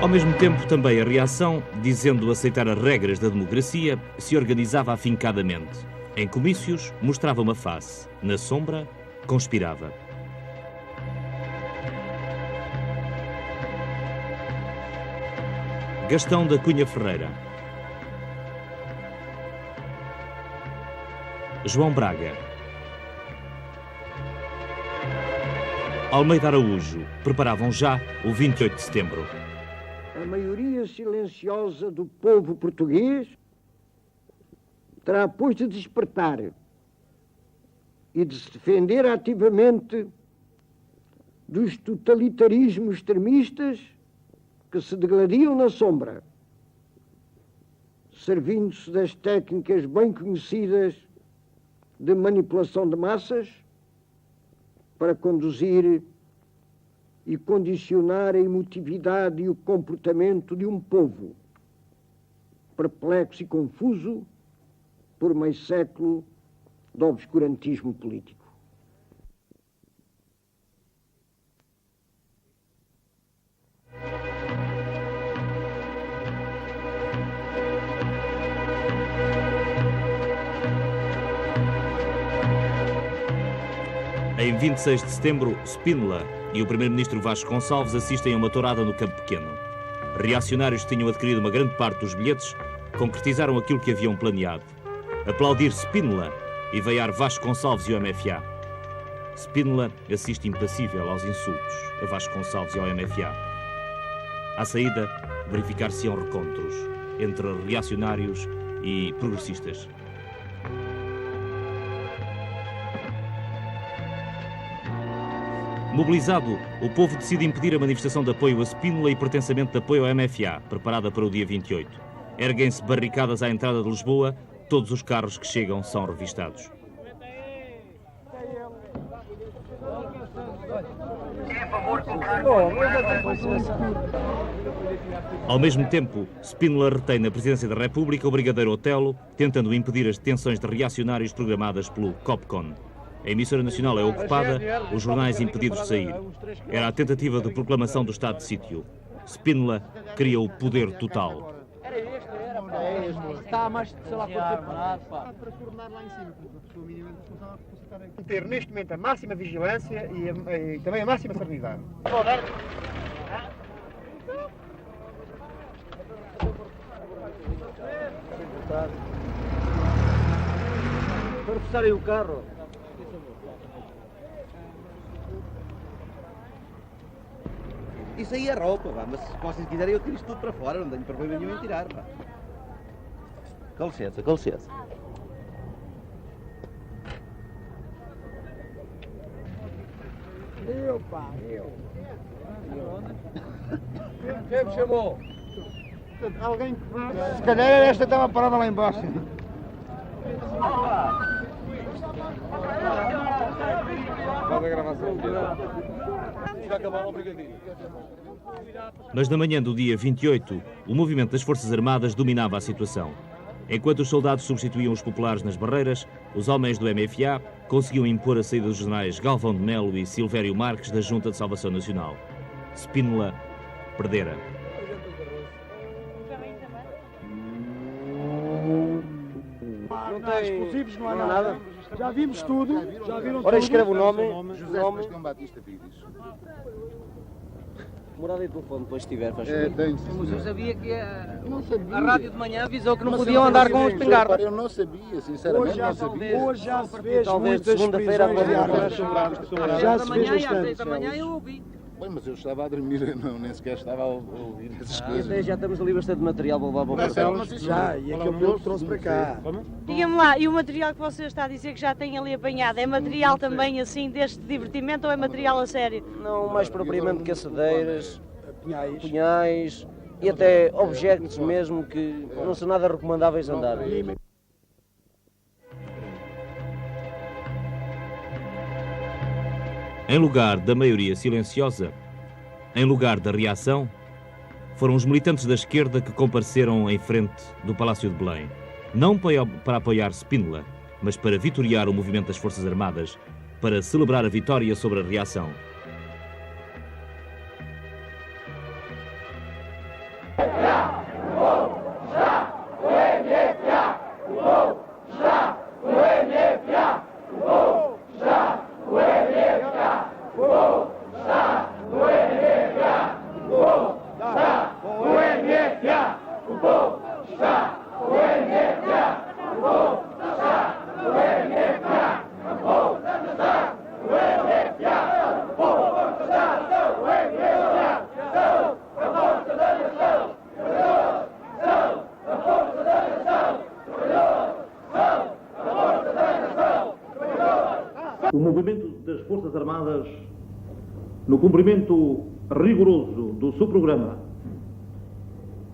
[SPEAKER 2] Ao mesmo tempo, também a reação, dizendo aceitar as regras da democracia, se organizava afincadamente. Em comícios, mostrava uma face. Na sombra, conspirava. Gastão da Cunha Ferreira. João Braga. Almeida Araújo preparavam já o 28 de setembro.
[SPEAKER 6] A maioria silenciosa do povo português terá, pois, de despertar e de se defender ativamente dos totalitarismos extremistas que se degladiam na sombra, servindo-se das técnicas bem conhecidas de manipulação de massas para conduzir e condicionar a emotividade e o comportamento de um povo perplexo e confuso por meio século de obscurantismo político.
[SPEAKER 2] Em 26 de setembro, Spínola e o primeiro-ministro Vasconcelos assistem a uma tourada no Campo Pequeno. Reacionários que tinham adquirido uma grande parte dos bilhetes concretizaram aquilo que haviam planeado: aplaudir Spínola e veiar Vasconcelos e o MFA. Spínola assiste impassível aos insultos a Vasconcelos e ao MFA. À saída, verificar-se-ão recontros entre reacionários e progressistas. Mobilizado, o povo decide impedir a manifestação de apoio a Spínola e pertencimento de apoio ao MFA, preparada para o dia 28. Erguem-se barricadas à entrada de Lisboa, todos os carros que chegam são revistados. Ao mesmo tempo, Spínola retém na presidência da República o brigadeiro Otelo, tentando impedir as detenções de reacionários programadas pelo COPCON. A emissora nacional é ocupada, os jornais impedidos de sair. Era a tentativa de proclamação do estado de sítio. Spínola queria o poder total.
[SPEAKER 7] Está mais, sei lá, para coordenar lá em cima, ter neste momento a máxima vigilância e também a máxima serenidade.
[SPEAKER 14] Para reforçarem o carro.
[SPEAKER 9] Isso aí é roupa, pá, mas se vocês quiserem eu tiro isto tudo para fora, não tenho problema nenhum em tirar, pá. Com licença, com licença.
[SPEAKER 7] Eu, pá, eu. Quem me chamou? Alguém que vai... Se calhar esta estava parada lá embaixo.
[SPEAKER 17] Faz a gravação. Já acabaram o brigadinho.
[SPEAKER 2] Mas na manhã do dia 28, o movimento das Forças Armadas dominava a situação. Enquanto os soldados substituíam os populares nas barreiras, os homens do MFA conseguiam impor a saída dos generais Galvão de Melo e Silvério Marques da Junta de Salvação Nacional. Spínola perdera.
[SPEAKER 7] Não tem explosivos, não há nada. Já vimos tudo. Já viram tudo.
[SPEAKER 14] Ora, escreve o nome.
[SPEAKER 23] José Sebastião Batista Pires.
[SPEAKER 14] Morada e telefone, depois se tiver, faz
[SPEAKER 23] favor.
[SPEAKER 14] Tenho,
[SPEAKER 23] Mas
[SPEAKER 14] eu
[SPEAKER 23] sabia
[SPEAKER 14] que
[SPEAKER 23] a
[SPEAKER 14] rádio de manhã avisou que não
[SPEAKER 23] Mas
[SPEAKER 14] podiam andar com os espingardas.
[SPEAKER 23] Eu não sabia, sinceramente, não sabia.
[SPEAKER 7] Hoje já se vê
[SPEAKER 14] talvez de segunda-feira
[SPEAKER 23] Já
[SPEAKER 14] se vê às 6 da manhã eu ouvi.
[SPEAKER 23] Bem, mas eu estava a dormir, nem sequer estava a ouvir essas coisas.
[SPEAKER 14] Até já temos ali bastante material para levar para o quartel.
[SPEAKER 7] Já, e aquele pelo que trouxe para cá.
[SPEAKER 24] Diga-me lá, e o material que você está a dizer que já tem ali apanhado, é material também assim deste divertimento ou é material a sério?
[SPEAKER 14] Não, mais propriamente caçadeiras, punhais e até objetos mesmo que não são nada recomendáveis andar.
[SPEAKER 2] Em lugar da maioria silenciosa, em lugar da reação, foram os militantes da esquerda que compareceram em frente do Palácio de Belém. Não para apoiar Spínola, mas para vitoriar o movimento das Forças Armadas, para celebrar a vitória sobre a reação.
[SPEAKER 11] movimento das Forças Armadas, no cumprimento rigoroso do seu programa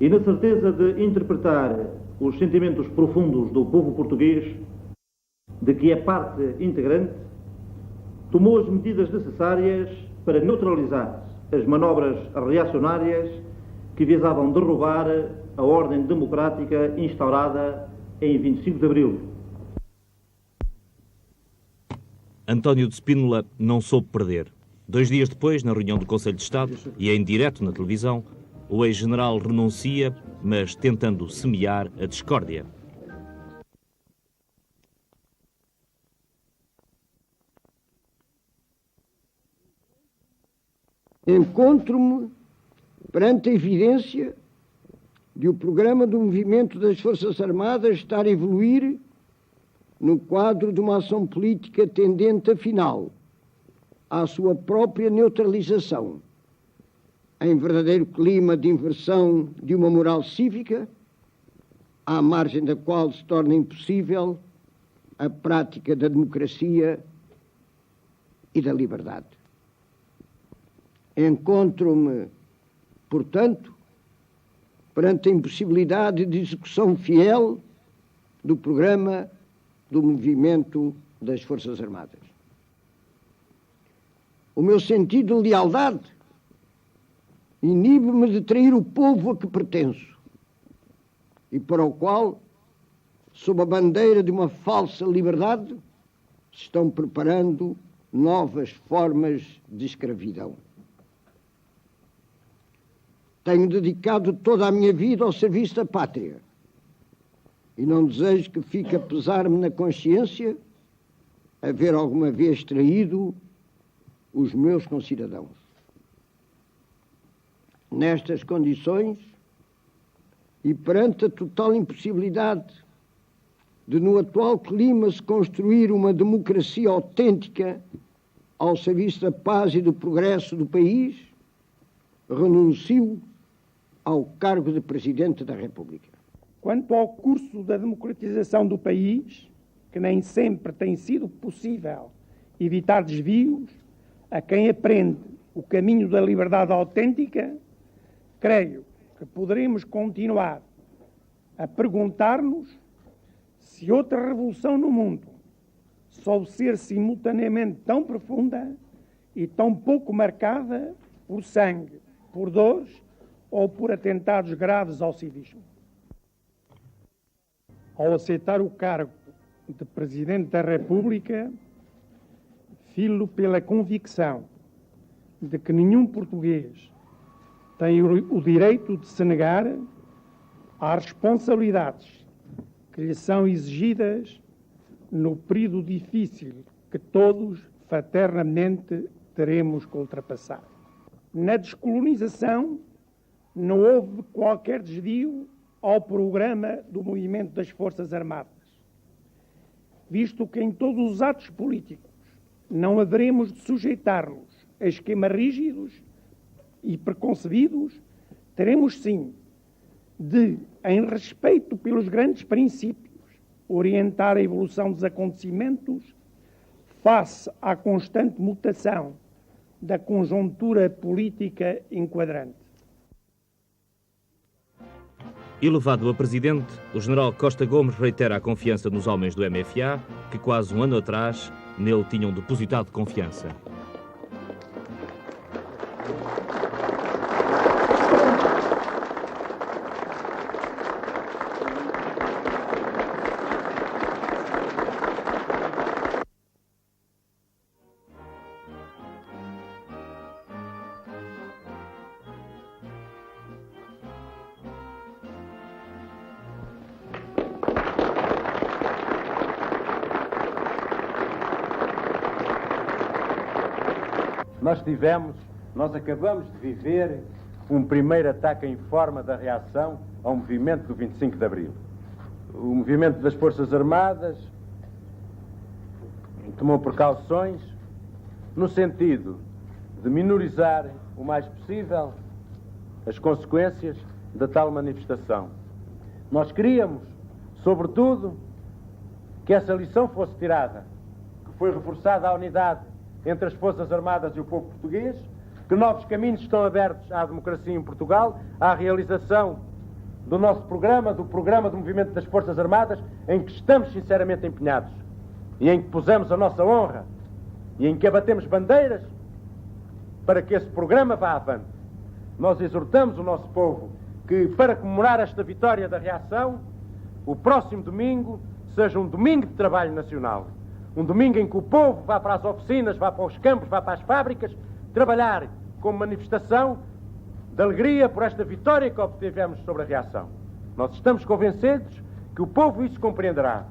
[SPEAKER 11] e na certeza de interpretar os sentimentos profundos do povo português, de que é parte integrante, tomou as medidas necessárias para neutralizar as manobras reacionárias que visavam derrubar a ordem democrática instaurada em 25 de abril.
[SPEAKER 2] António de Spínola não soube perder. 2 dias depois, na reunião do Conselho de Estado, e em direto na televisão, o ex-general renuncia, mas tentando semear a discórdia.
[SPEAKER 6] Encontro-me perante a evidência de o programa do movimento das Forças Armadas estar a evoluir no quadro de uma ação política tendente, afinal, à sua própria neutralização, em verdadeiro clima de inversão de uma moral cívica, à margem da qual se torna impossível a prática da democracia e da liberdade. Encontro-me, portanto, perante a impossibilidade de execução fiel do programa do movimento das Forças Armadas. O meu sentido de lealdade inibe-me de trair o povo a que pertenço e para o qual, sob a bandeira de uma falsa liberdade, se estão preparando novas formas de escravidão. Tenho dedicado toda a minha vida ao serviço da pátria e não desejo que fique a pesar-me na consciência haver alguma vez traído os meus concidadãos. Nestas condições e perante a total impossibilidade de, no atual clima, se construir uma democracia autêntica ao serviço da paz e do progresso do país, renuncio ao cargo de Presidente da República.
[SPEAKER 1] Quanto ao curso da democratização do país, que nem sempre tem sido possível evitar desvios, a quem aprende o caminho da liberdade autêntica, creio que poderemos continuar a perguntar-nos se outra revolução no mundo soube ser simultaneamente tão profunda e tão pouco marcada por sangue, por dores ou por atentados graves ao civismo. Ao aceitar o cargo de Presidente da República, filo pela convicção de que nenhum português tem o direito de se negar às responsabilidades que lhe são exigidas no período difícil que todos fraternamente teremos que ultrapassar. Na descolonização não houve qualquer desvio ao programa do movimento das Forças Armadas, visto que em todos os atos políticos não haveremos de sujeitar-nos a esquemas rígidos e preconcebidos, teremos sim de, em respeito pelos grandes princípios, orientar a evolução dos acontecimentos face à constante mutação da conjuntura política enquadrante.
[SPEAKER 2] Elevado a presidente, o general Costa Gomes reitera a confiança nos homens do MFA, que quase um ano atrás nele tinham depositado confiança.
[SPEAKER 21] Nós acabamos de viver um primeiro ataque em forma da reação ao movimento do 25 de Abril. O movimento das Forças Armadas tomou precauções no sentido de minorizar o mais possível as consequências da tal manifestação. Nós queríamos, sobretudo, que essa lição fosse tirada, que foi reforçada a unidade entre as Forças Armadas e o povo português, que novos caminhos estão abertos à democracia em Portugal, à realização do nosso programa, do programa do movimento das Forças Armadas, em que estamos sinceramente empenhados e em que pusemos a nossa honra e em que abatemos bandeiras para que esse programa vá avante. Nós exortamos o nosso povo que, para comemorar esta vitória da reação, o próximo domingo seja um domingo de trabalho nacional. Um domingo em que o povo vá para as oficinas, vá para os campos, vá para as fábricas, trabalhar como manifestação de alegria por esta vitória que obtivemos sobre a reação. Nós estamos convencidos que o povo isso compreenderá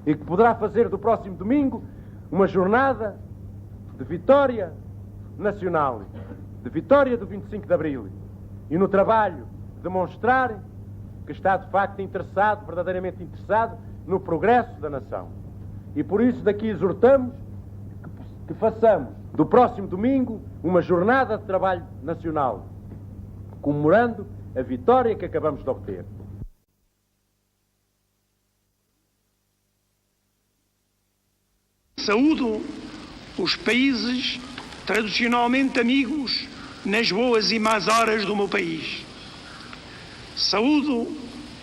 [SPEAKER 21] e que poderá fazer do próximo domingo uma jornada de vitória nacional, de vitória do 25 de Abril, e no trabalho demonstrar que está de facto interessado, verdadeiramente interessado, no progresso da nação. E por isso daqui exortamos que façamos do próximo domingo uma jornada de trabalho nacional, comemorando a vitória que acabamos de obter.
[SPEAKER 1] Saúdo os países tradicionalmente amigos nas boas e más horas do meu país. Saúdo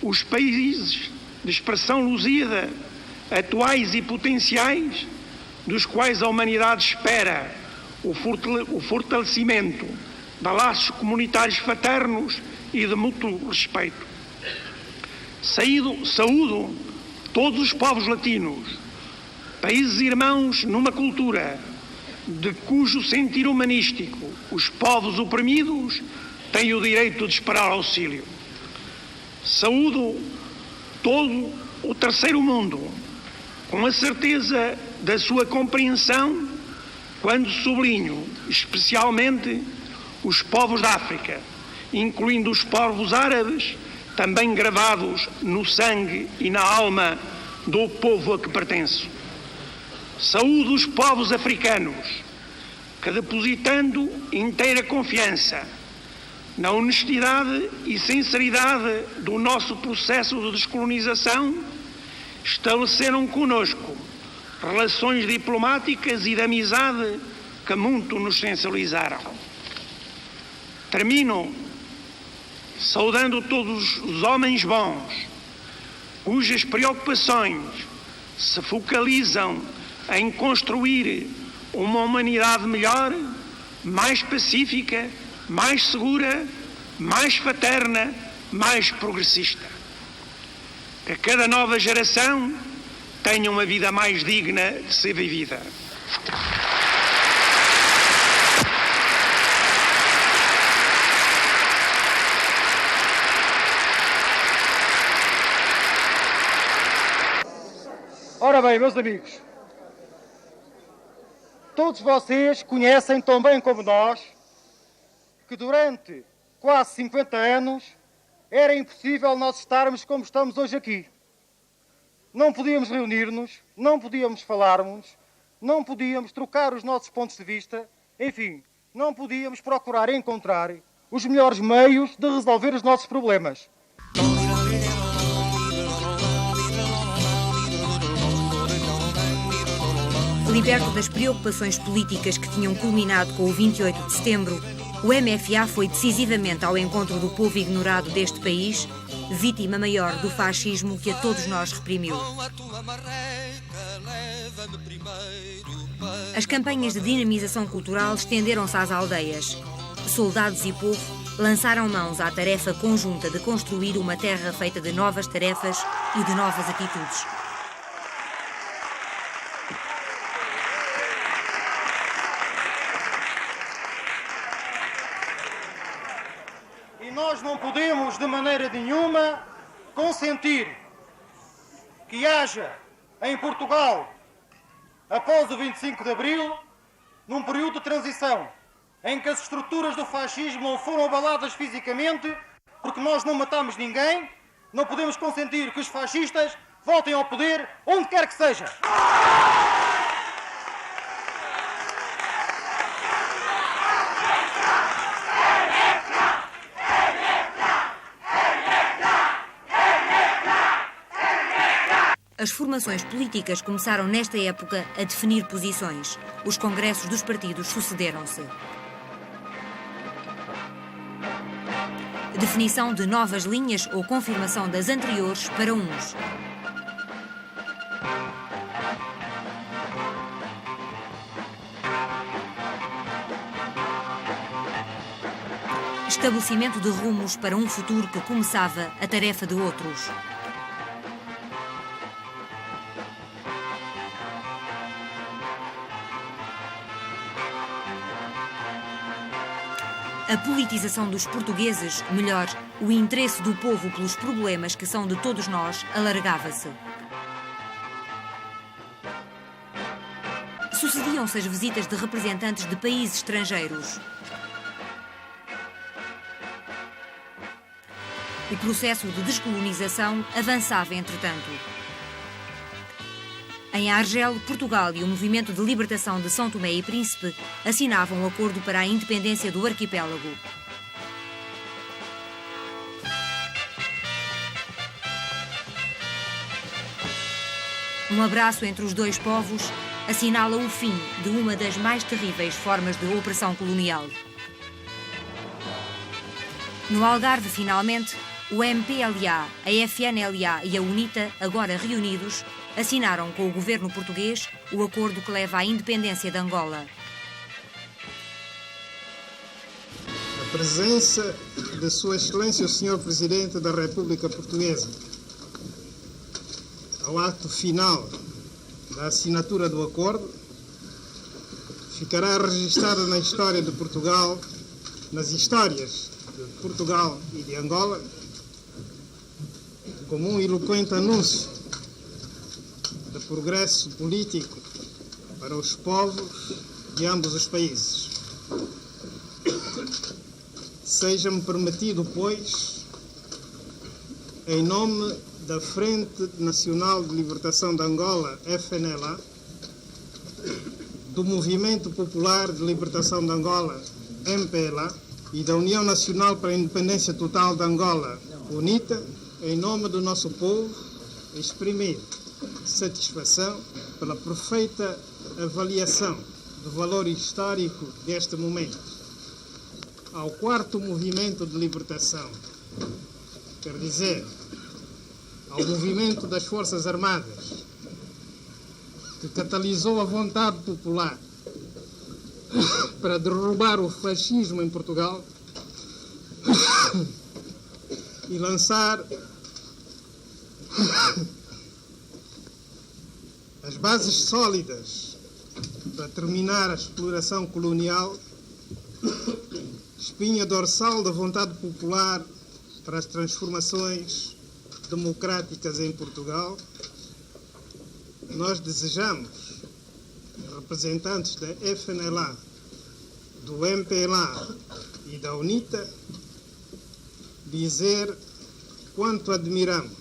[SPEAKER 1] os países de expressão lusíada, atuais e potenciais, dos quais a humanidade espera o fortalecimento de laços comunitários fraternos e de mútuo respeito. Saúdo todos os povos latinos, países irmãos numa cultura, de cujo sentir humanístico os povos oprimidos têm o direito de esperar auxílio. Saúdo todo o terceiro mundo, com a certeza da sua compreensão, quando sublinho especialmente os povos da África, incluindo os povos árabes, também gravados no sangue e na alma do povo a que pertenço. Saúdo os povos africanos, que, depositando inteira confiança na honestidade e sinceridade do nosso processo de descolonização, estabeleceram conosco relações diplomáticas e de amizade que muito nos sensibilizaram. Termino saudando todos os homens bons, cujas preocupações se focalizam em construir uma humanidade melhor, mais pacífica, mais segura, mais fraterna, mais progressista. Que cada nova geração tenha uma vida mais digna de ser vivida.
[SPEAKER 21] Ora bem, meus amigos, todos vocês conhecem tão bem como nós que durante quase 50 anos era impossível nós estarmos como estamos hoje aqui. Não podíamos reunir-nos, não podíamos falarmos, não podíamos trocar os nossos pontos de vista, enfim, não podíamos procurar encontrar os melhores meios de resolver os nossos problemas.
[SPEAKER 8] Liberto das preocupações políticas que tinham culminado com o 28 de setembro, o MFA foi decisivamente ao encontro do povo ignorado deste país, vítima maior do fascismo que a todos nós reprimiu. As campanhas de dinamização cultural estenderam-se às aldeias. Soldados e povo lançaram mãos à tarefa conjunta de construir uma terra feita de novas tarefas e de novas atitudes.
[SPEAKER 21] Nós não podemos, de maneira nenhuma, consentir que haja em Portugal, após o 25 de Abril, num período de transição, em que as estruturas do fascismo não foram abaladas fisicamente, porque nós não matamos ninguém, não podemos consentir que os fascistas voltem ao poder onde quer que seja.
[SPEAKER 8] As formações políticas começaram nesta época a definir posições. Os congressos dos partidos sucederam-se. Definição de novas linhas ou confirmação das anteriores para uns. Estabelecimento de rumos para um futuro que começava a tarefa de outros. A politização dos portugueses, melhor, o interesse do povo pelos problemas que são de todos nós, alargava-se. Sucediam-se as visitas de representantes de países estrangeiros. O processo de descolonização avançava, entretanto. Em Argel, Portugal e o Movimento de Libertação de São Tomé e Príncipe assinavam um acordo para a independência do arquipélago. Um abraço entre os dois povos assinala o fim de uma das mais terríveis formas de opressão colonial. No Algarve, finalmente, o MPLA, a FNLA e a UNITA, agora reunidos, assinaram com o governo português o acordo que leva à independência de Angola.
[SPEAKER 12] A presença de Sua Excelência o Sr. Presidente da República Portuguesa ao ato final da assinatura do acordo ficará registrada na história de Portugal, nas histórias de Portugal e de Angola, como um eloquente anúncio de progresso político para os povos de ambos os países. Seja-me permitido, pois, em nome da Frente Nacional de Libertação de Angola, FNLA, do Movimento Popular de Libertação de Angola, MPLA, e da União Nacional para a Independência Total de Angola, UNITA, em nome do nosso povo, exprimir satisfação pela perfeita avaliação do valor histórico deste momento. Ao quarto movimento de libertação, quer dizer, ao movimento das Forças Armadas, que catalisou a vontade popular para derrubar o fascismo em Portugal e lançar as bases sólidas para terminar a exploração colonial, espinha dorsal da vontade popular para as transformações democráticas em Portugal, nós desejamos, representantes da FNLA, do MPLA e da UNITA, dizer quanto admiramos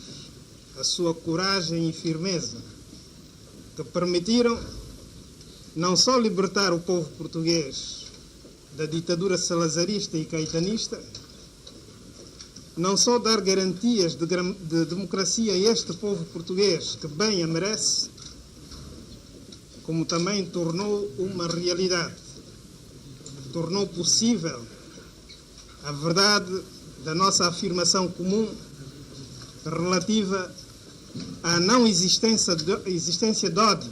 [SPEAKER 12] a sua coragem e firmeza, que permitiram não só libertar o povo português da ditadura salazarista e caetanista, não só dar garantias de democracia a este povo português, que bem a merece, como também tornou uma realidade, tornou possível a verdade da nossa afirmação comum relativa à não existência de ódio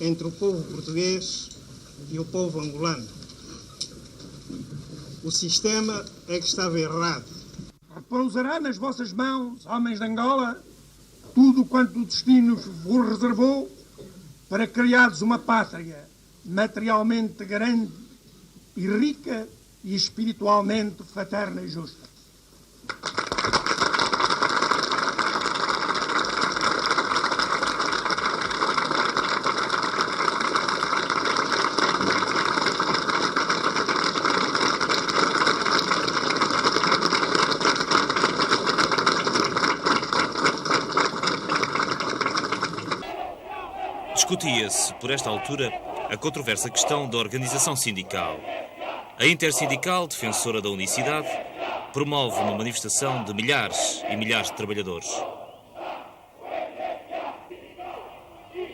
[SPEAKER 12] entre o povo português e o povo angolano. O sistema é que estava errado.
[SPEAKER 1] Repousará nas vossas mãos, homens de Angola, tudo quanto o destino vos reservou para criares uma pátria materialmente grande e rica e espiritualmente fraterna e justa.
[SPEAKER 2] Discutia-se, por esta altura, a controversa questão da organização sindical. A Intersindical, defensora da unicidade, promove uma manifestação de milhares e milhares de trabalhadores.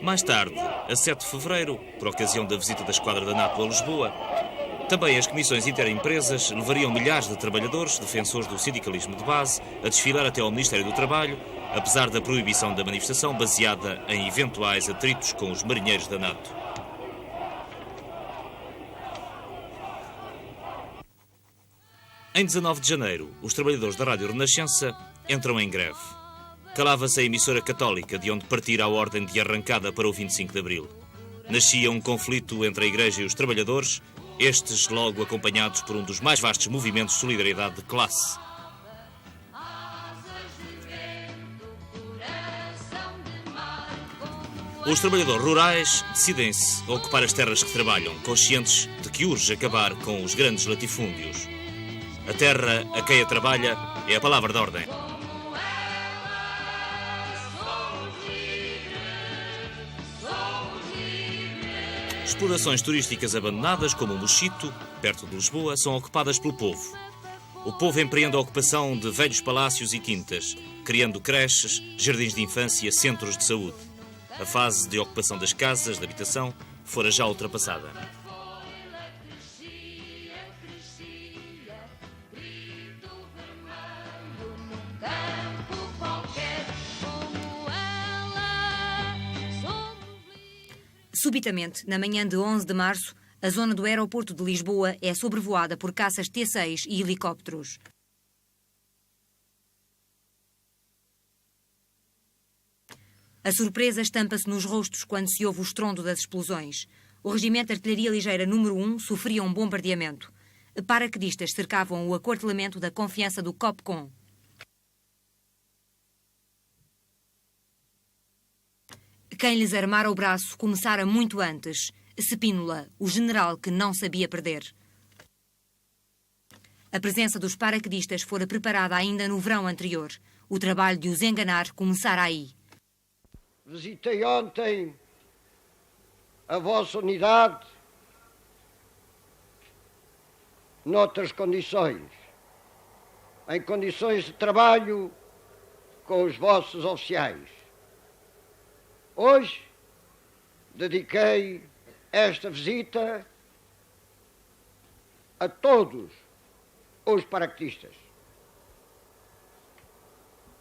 [SPEAKER 2] Mais tarde, a 7 de fevereiro, por ocasião da visita da Esquadra da NATO a Lisboa, também as comissões interempresas levariam milhares de trabalhadores, defensores do sindicalismo de base, a desfilar até ao Ministério do Trabalho, apesar da proibição da manifestação baseada em eventuais atritos com os marinheiros da NATO. Em 19 de janeiro, os trabalhadores da Rádio Renascença entram em greve. Calava-se a emissora católica, de onde partira a ordem de arrancada para o 25 de abril. Nascia um conflito entre a Igreja e os trabalhadores, estes logo acompanhados por um dos mais vastos movimentos de solidariedade de classe. Os trabalhadores rurais decidem-se a ocupar as terras que trabalham, conscientes de que urge acabar com os grandes latifúndios. A terra a quem a trabalha é a palavra de ordem. Explorações turísticas abandonadas, como o Mochito, perto de Lisboa, são ocupadas pelo povo. O povo empreende a ocupação de velhos palácios e quintas, criando creches, jardins de infância, centros de saúde. A fase de ocupação das casas de habitação fora já ultrapassada.
[SPEAKER 8] Subitamente, na manhã de 11 de março, a zona do aeroporto de Lisboa é sobrevoada por caças T-6 e helicópteros. A surpresa estampa-se nos rostos quando se ouve o estrondo das explosões. O Regimento de Artilharia Ligeira número 1 sofria um bombardeamento. Paraquedistas cercavam o aquartelamento da Confiança do COPCOM. Quem lhes armara o braço começara muito antes. Spínola, o general que não sabia perder. A presença dos paraquedistas fora preparada ainda no verão anterior. O trabalho de os enganar começara aí.
[SPEAKER 6] Visitei ontem a vossa unidade noutras condições, em condições de trabalho com os vossos oficiais. Hoje dediquei esta visita a todos os paraquedistas.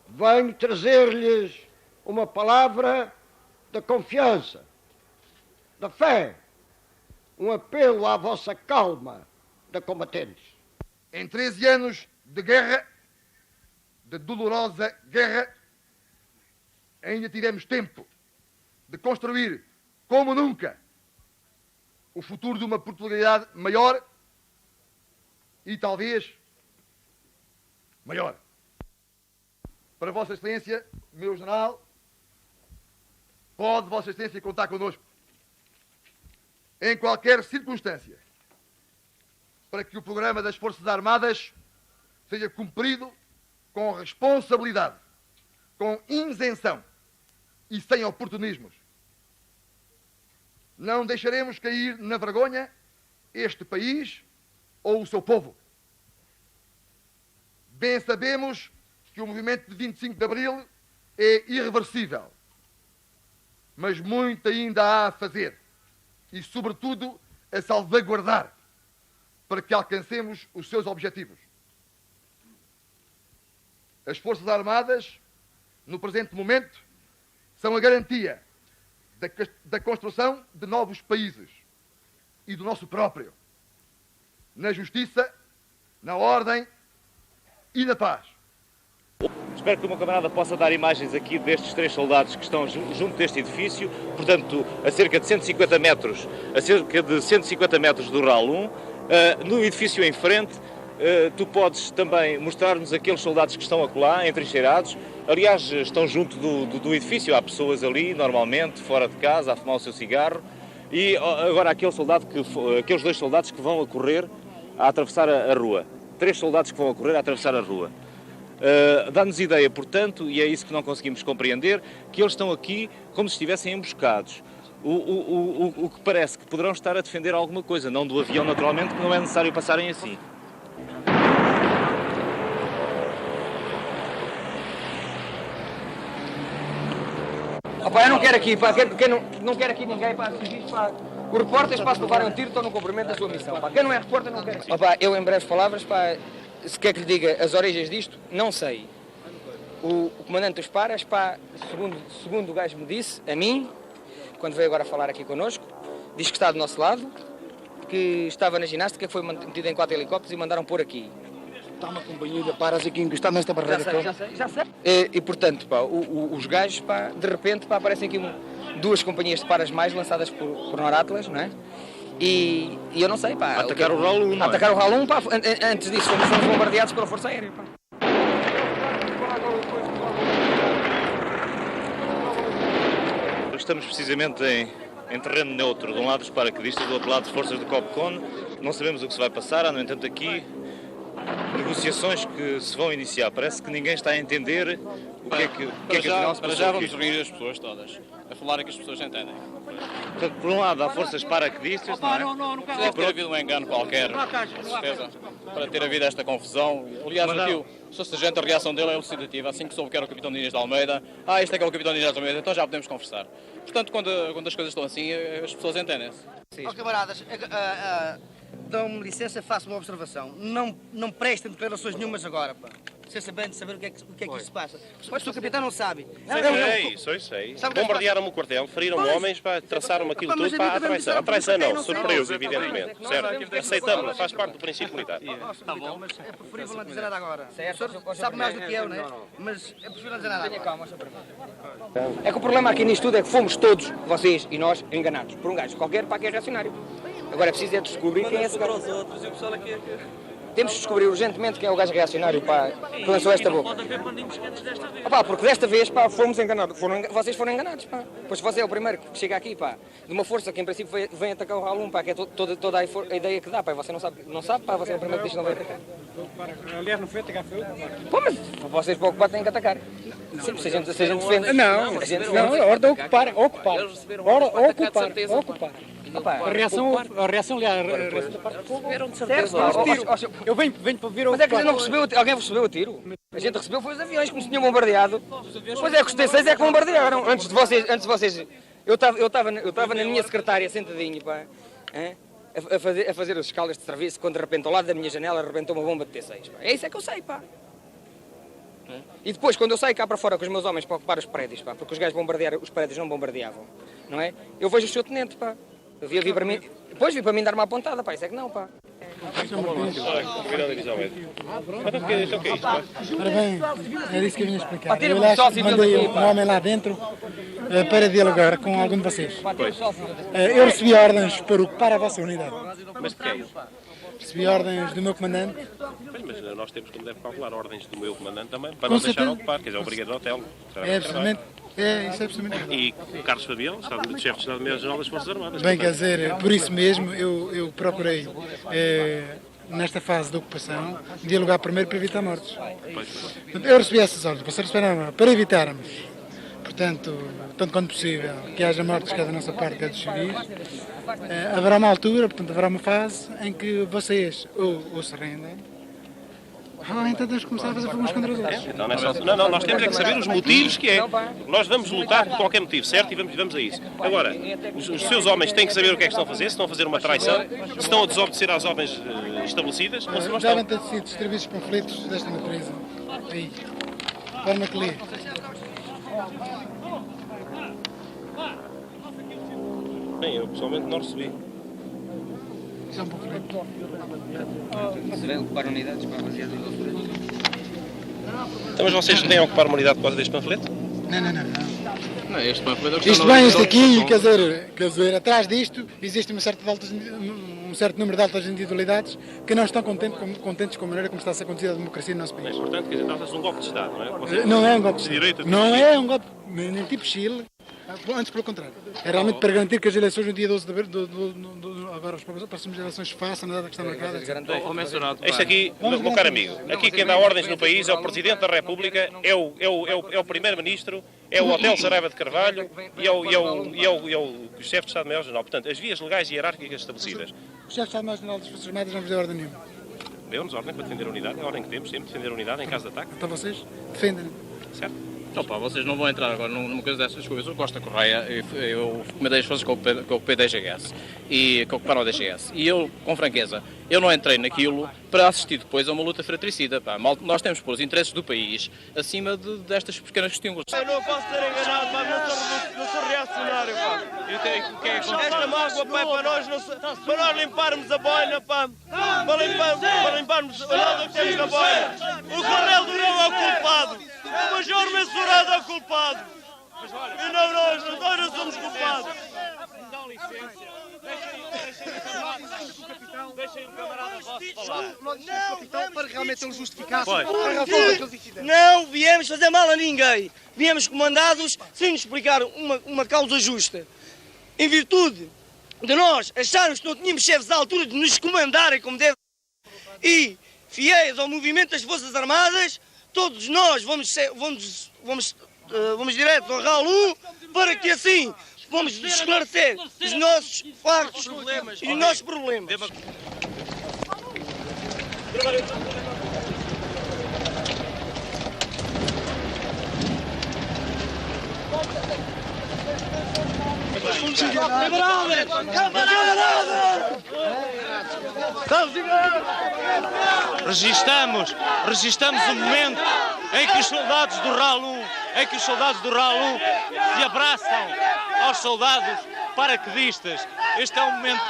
[SPEAKER 6] Venho trazer-lhes uma palavra de confiança, de fé, um apelo à vossa calma de combatentes.
[SPEAKER 7] Em 13 anos de guerra, de dolorosa guerra, ainda tivemos tempo de construir, como nunca, o futuro de uma Portugalidade maior e talvez maior. Para Vossa Excelência, meu general, pode Vossa Excelência contar connosco em qualquer circunstância para que o programa das Forças Armadas seja cumprido com responsabilidade, com isenção e sem oportunismos. Não deixaremos cair na vergonha este país ou o seu povo. Bem sabemos que o movimento de 25 de Abril é irreversível, mas muito ainda há a fazer e, sobretudo, a salvaguardar para que alcancemos os seus objetivos. As Forças Armadas, no presente momento, são a garantia da construção de novos países e do nosso próprio, na justiça, na ordem e na paz.
[SPEAKER 2] Espero que o meu camarada possa dar imagens aqui destes 3 soldados que estão junto deste edifício, portanto, a cerca de 150 metros, do RAL 1. No edifício em frente, tu podes também mostrar-nos aqueles soldados que estão acolá, entrincheirados. Aliás, estão junto do edifício, há pessoas ali, normalmente, fora de casa, a fumar o seu cigarro. E agora aqueles 2 soldados que vão a correr a atravessar a rua. 3 soldados que vão a correr a atravessar a rua. Dá-nos ideia, portanto, e é isso que não conseguimos compreender, que eles estão aqui como se estivessem emboscados. O que parece que poderão estar a defender alguma coisa, não do avião, naturalmente, que não é necessário passarem assim.
[SPEAKER 10] Pá, eu não quero aqui, pá, quem não quero aqui ninguém, pá, pá. Os repórteres, pá, se levarem um tiro, estão no cumprimento da sua missão, pá. Quem não é repórter não quer aqui. Pá, eu, em breves palavras, pá, se quer que lhe diga as origens disto, não sei. O comandante dos paras, pá, segundo o gajo me disse, a mim, quando veio agora falar aqui connosco, diz que está do nosso lado, que estava na ginástica, que foi metido em 4 helicópteros e mandaram pôr aqui.
[SPEAKER 23] Está uma companhia de paras aqui encostada nesta barreira.
[SPEAKER 10] Já sei. E portanto, pá, os gajos, pá, de repente, pá, aparecem aqui 2 companhias de paras mais lançadas por Noratlas, não é? E eu não sei, pá.
[SPEAKER 23] Atacar o RAL 1, não é?
[SPEAKER 10] Atacar o RAL 1, pá, antes disso fomos bombardeados pela Força Aérea, pá.
[SPEAKER 13] Estamos precisamente em terreno neutro, de um lado os paraquedistas, do outro lado as forças do COPCON. Não sabemos o que se vai passar, há no entanto aqui negociações que se vão iniciar. Parece que ninguém está a entender o que é que afinal se passou.
[SPEAKER 15] Para já vamos reunir as pessoas todas, a falar que as pessoas entendem.
[SPEAKER 13] Portanto, por um lado há forças paraquedistas, não é?
[SPEAKER 15] Deve ter havido um engano qualquer, com certeza, para ter havido esta confusão. Aliás, o Sr. Sargento, a reação dele é elucidativa. Assim que soube que era o Capitão Dias de Almeida, este é que é o Capitão Dias de Almeida, então já podemos conversar. Portanto, quando as coisas estão assim, as pessoas entendem-se.
[SPEAKER 10] Ó camaradas, dão-me licença, faço uma observação. Não prestem declarações nenhumas agora, pá. Sem saber o que é que isto se passa. Mas o Sr. Capitão não sabe.
[SPEAKER 16] Sei. Bombardearam-me o quartel, feriram homens, traçaram aquilo tudo para a traição não, surpresa, evidentemente. Certo? Aceitamos, faz parte do princípio militar.
[SPEAKER 10] Está bom, mas é preferível não dizer nada agora. O senhor sabe mais do que eu, não é? Mas é preferível não dizer nada. Tenha calma, é que o problema aqui nisto tudo é que fomos todos, vocês e nós, enganados por um gajo qualquer, para que é reacionário. Agora é preciso descobrir quem é esse gajo. Temos de descobrir urgentemente quem é o gajo reacionário, pá, que lançou esta boca. Pá, porque desta vez, pá, fomos enganados. Vocês foram enganados, pá. Pois você é o primeiro que chega aqui, pá, de uma força que em princípio vem atacar o RAL 1, pá, que é toda a ideia que dá, pá. Você não sabe, pá, você é o primeiro que diz que não vai atacar.
[SPEAKER 12] Aliás, não foi atacar, foi eu.
[SPEAKER 10] Pô, mas vocês para ocupar têm que atacar. Sim, se a gente defende.
[SPEAKER 12] Não, a ordem é ocupar. A reação da parte do fogo. Eu venho para ver o.
[SPEAKER 10] Mas é que não recebeu, alguém recebeu o tiro? A gente recebeu foi os aviões que nos tinham bombardeado. Pois é, que os T6 é que bombardearam. Antes de vocês. Eu estava na minha secretária sentadinho, pá, a fazer as escalas de serviço, quando de repente ao lado da minha janela arrebentou uma bomba de T6. Pá. É isso é que eu sei, pá. E depois, quando eu saio cá para fora com os meus homens para ocupar os prédios, pá, porque os gajos bombardearam, os prédios não bombardeavam, não é? Eu vejo o seu tenente, pá. Vi para mim, depois vi para mim dar uma apontada, pá, isso é que não, pá.
[SPEAKER 25] Ora bem, era isso que eu vinha explicar. Eu mandei um homem lá dentro para dialogar com algum de vocês. Eu recebi ordens para ocupar a vossa unidade.
[SPEAKER 16] Mas de quem?
[SPEAKER 25] Recebi ordens do meu comandante.
[SPEAKER 16] Mas nós temos, como deve calcular, ordens do meu comandante também, para não deixar ocupar, quer dizer, o Brigadeiro Hotel.
[SPEAKER 25] É absolutamente. Isso é absolutamente.
[SPEAKER 16] E o Carlos Fabião, chefe de Estado-Maior-General das Forças Armadas.
[SPEAKER 25] Bem, quer dizer, por isso mesmo eu procurei, nesta fase de ocupação, dialogar primeiro para evitar mortes. Eu recebi essas ordens, vocês receberam para evitarmos, portanto, tanto quanto possível, que haja mortes quer da nossa parte, quer dos civis. Haverá uma altura, portanto, haverá uma fase em que vocês ou se rendem, então temos que começar a fazer fogo uns contra os outros.
[SPEAKER 16] Então, não, nós temos é que saber os motivos que é. Nós vamos lutar por qualquer motivo, certo? E vamos a isso. Agora, os seus homens têm que saber o que é que estão a fazer, se estão a fazer uma traição, se estão a desobedecer às ordens estabelecidas, ou se não estão.
[SPEAKER 25] Devem ter sido serviços conflitos desta natureza. Aí. Forma que lê.
[SPEAKER 16] Bem, eu pessoalmente não recebi.
[SPEAKER 25] Isso é um pouco lento.
[SPEAKER 10] Se vem ocupar unidades para fazer as loucuras.
[SPEAKER 16] Então, mas vocês têm a ocupar uma unidade por causa deste panfleto?
[SPEAKER 25] Não.
[SPEAKER 15] Este panfleto
[SPEAKER 25] isto bem, isto aqui, quer dizer, atrás disto existe um certo número de altas individualidades que não estão contentes com a maneira como está a ser conduzida a democracia no nosso país.
[SPEAKER 16] Mas, portanto, quer dizer, está-se um golpe de Estado, não é? Vocês
[SPEAKER 25] não é um golpe de
[SPEAKER 16] Estado.
[SPEAKER 25] Não é um golpe, nem tipo Chile. Antes, pelo contrário. É realmente para garantir que as eleições no dia 12 de abril, agora as próximas eleições façam na data que está marcada.
[SPEAKER 16] Este aqui, meu caro amigo, aqui quem dá ordens no país é o Presidente da República, é o Primeiro-Ministro, é o Hotel Saraiva de Carvalho e é o Chefe de Estado-Maior-General. Portanto, as vias legais e hierárquicas estabelecidas.
[SPEAKER 25] O Chefe de Estado-Maior-General das Forças Armadas não vos deu ordem nenhuma.
[SPEAKER 16] Deu-nos ordem para defender a unidade, é a ordem que temos, sempre defender a unidade em caso de ataque.
[SPEAKER 25] Então vocês defendem.
[SPEAKER 16] Certo.
[SPEAKER 15] Opa, vocês não vão entrar agora numa coisa dessas coisas. O Costa Correia, eu comandei as forças com o PDGS e que ocuparam o DGS. E eu, com franqueza, eu não entrei naquilo para assistir depois a uma luta fratricida. Pá. Nós temos que pôr os interesses do país acima destas pequenas questões.
[SPEAKER 4] Eu não posso ser enganado, pá, não sou reacionário, pá. Esta mágoa, pá, para nós limparmos a boina, pá, para limparmos o lado que temos na boina. O Coronel Durão é o culpado. O Major Mensurado é o culpado. E não nós não somos culpados.
[SPEAKER 5] Dá licença. Deixem o camarada vosso falar.
[SPEAKER 10] Não, para realmente eles justificassem.
[SPEAKER 24] Não viemos fazer mal a ninguém. Viemos comandados sem nos explicar uma causa justa. Em virtude de nós acharmos que não tínhamos chefes à altura de nos comandarem como deve e fiéis ao movimento das Forças Armadas, todos nós vamos direto ao RAL 1 para que assim vamos esclarecer os nossos factos e os nossos problemas.
[SPEAKER 5] Registamos o momento em que os soldados do RAL 1, se abraçam aos soldados paraquedistas. Este é um momento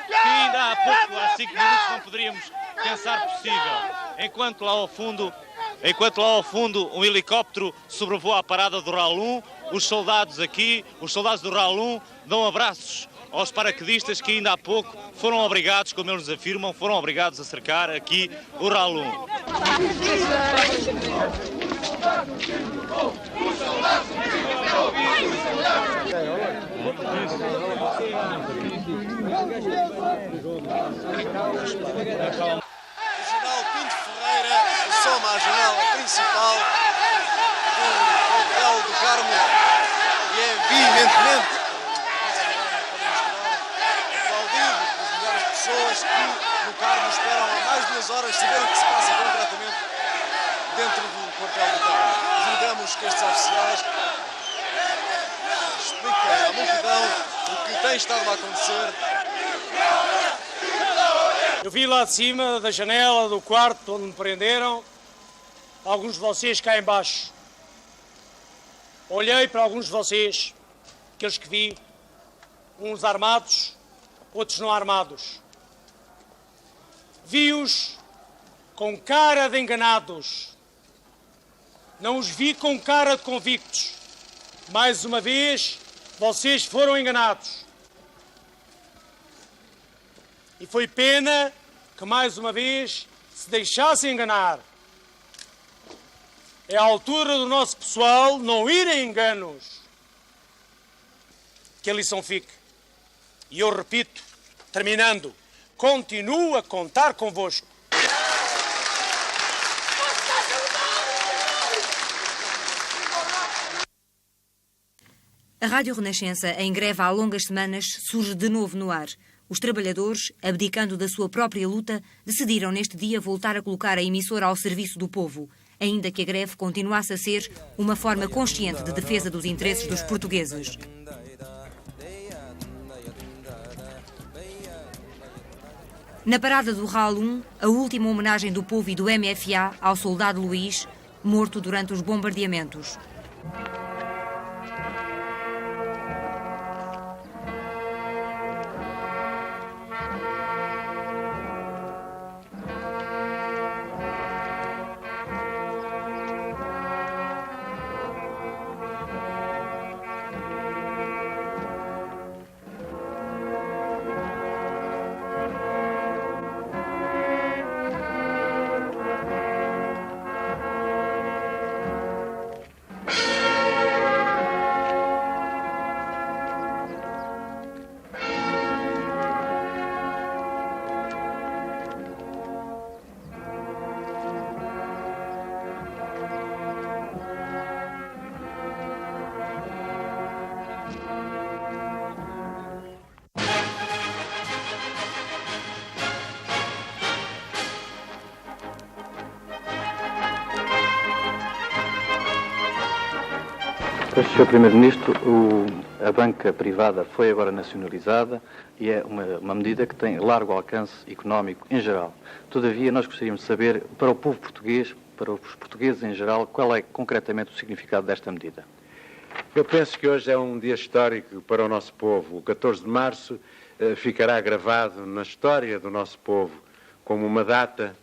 [SPEAKER 5] que ainda há pouco, há 5 minutos, não poderíamos pensar possível. Enquanto lá ao fundo um helicóptero sobrevoa a parada do RAL 1, os soldados do RAL 1 dão abraços aos paraquedistas que ainda há pouco foram obrigados, como eles afirmam, a cercar aqui o RAL 1.
[SPEAKER 18] O General Pinto Ferreira soma a janela principal do Hotel do Carmo e é veementemente aplaudido pelas milhares de pessoas que no Carmo esperam há mais de 2 horas saber o que se passa concretamente dentro do quartel do Carmo. Julgamos que estes oficiais expliquem à multidão o que tem estado a acontecer.
[SPEAKER 5] Eu vi lá de cima da janela do quarto onde me prenderam alguns de vocês cá em baixo. Olhei para alguns de vocês, aqueles que vi, uns armados, outros não armados. Vi-os com cara de enganados. Não os vi com cara de convictos. Mais uma vez, vocês foram enganados. E foi pena que, mais uma vez, se deixassem enganar. É a altura do nosso pessoal não ir a enganos. Que a lição fique. E eu repito, terminando, continuo a contar convosco.
[SPEAKER 8] A Rádio Renascença, em greve há longas semanas, surge de novo no ar. Os trabalhadores, abdicando da sua própria luta, decidiram neste dia voltar a colocar a emissora ao serviço do povo, ainda que a greve continuasse a ser uma forma consciente de defesa dos interesses dos portugueses. Na parada do RAL 1, a última homenagem do povo e do MFA ao soldado Luís, morto durante os bombardeamentos.
[SPEAKER 3] Sr. Primeiro-Ministro, a banca privada foi agora nacionalizada e é uma medida que tem largo alcance económico em geral. Todavia, nós gostaríamos de saber, para o povo português, para os portugueses em geral, qual é concretamente o significado desta medida?
[SPEAKER 9] Eu penso que hoje é um dia histórico para o nosso povo. O 14 de março ficará gravado na história do nosso povo como uma data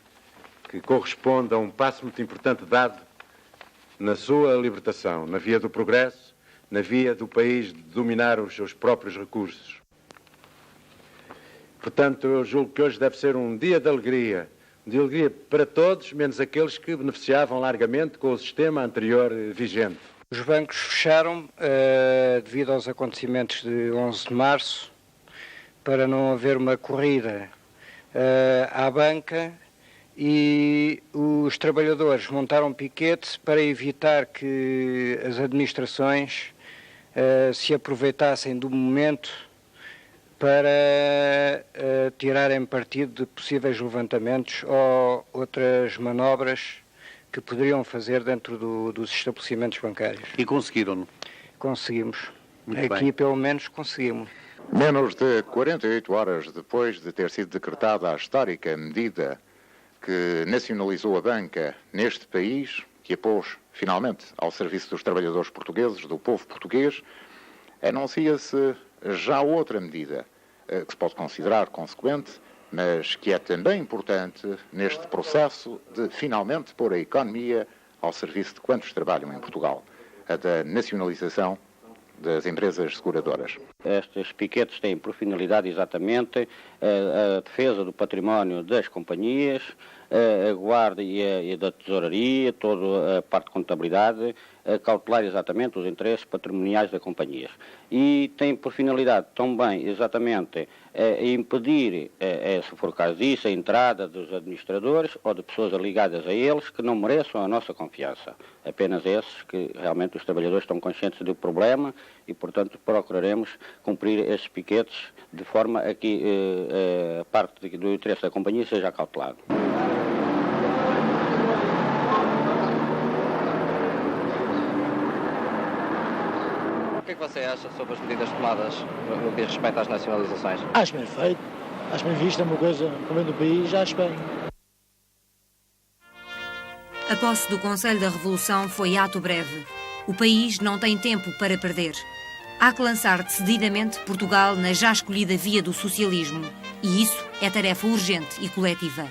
[SPEAKER 9] que corresponde a um passo muito importante dado na sua libertação, na via do progresso, na via do país de dominar os seus próprios recursos. Portanto, eu julgo que hoje deve ser um dia de alegria para todos, menos aqueles que beneficiavam largamente com o sistema anterior vigente.
[SPEAKER 6] Os bancos fecharam devido aos acontecimentos de 11 de março, para não haver uma corrida à banca, e os trabalhadores montaram piquete para evitar que as administrações se aproveitassem do momento para tirarem partido de possíveis levantamentos ou outras manobras que poderiam fazer dentro dos estabelecimentos bancários.
[SPEAKER 19] E conseguiram-no?
[SPEAKER 6] Conseguimos.
[SPEAKER 19] Muito
[SPEAKER 6] Aqui,
[SPEAKER 19] bem.
[SPEAKER 6] pelo menos, conseguimos.
[SPEAKER 20] Menos de 48 horas depois de ter sido decretada a histórica medida que nacionalizou a banca neste país, que a pôs finalmente ao serviço dos trabalhadores portugueses, do povo português, anuncia-se já outra medida que se pode considerar consequente, mas que é também importante neste processo de finalmente pôr a economia ao serviço de quantos trabalham em Portugal, a da nacionalização das empresas seguradoras.
[SPEAKER 22] Estes piquetes têm por finalidade exatamente a defesa do património das companhias, a guarda e da tesouraria, toda a parte de contabilidade, cautelar exatamente os interesses patrimoniais das companhias. E tem por finalidade também exatamente impedir, se for caso disso, a entrada dos administradores ou de pessoas ligadas a eles que não mereçam a nossa confiança. Apenas esses que realmente os trabalhadores estão conscientes do problema e, portanto, procuraremos cumprir esses piquetes de forma a que a parte do interesse da companhia seja cautelado.
[SPEAKER 3] O que é que você acha sobre as medidas tomadas no que diz respeito às nacionalizações?
[SPEAKER 26] Acho bem feito, acho bem visto, é uma coisa para o bem do país, acho bem.
[SPEAKER 8] A posse do Conselho da Revolução foi ato breve. O país não tem tempo para perder. Há que lançar decididamente Portugal na já escolhida via do socialismo. E isso é tarefa urgente e coletiva.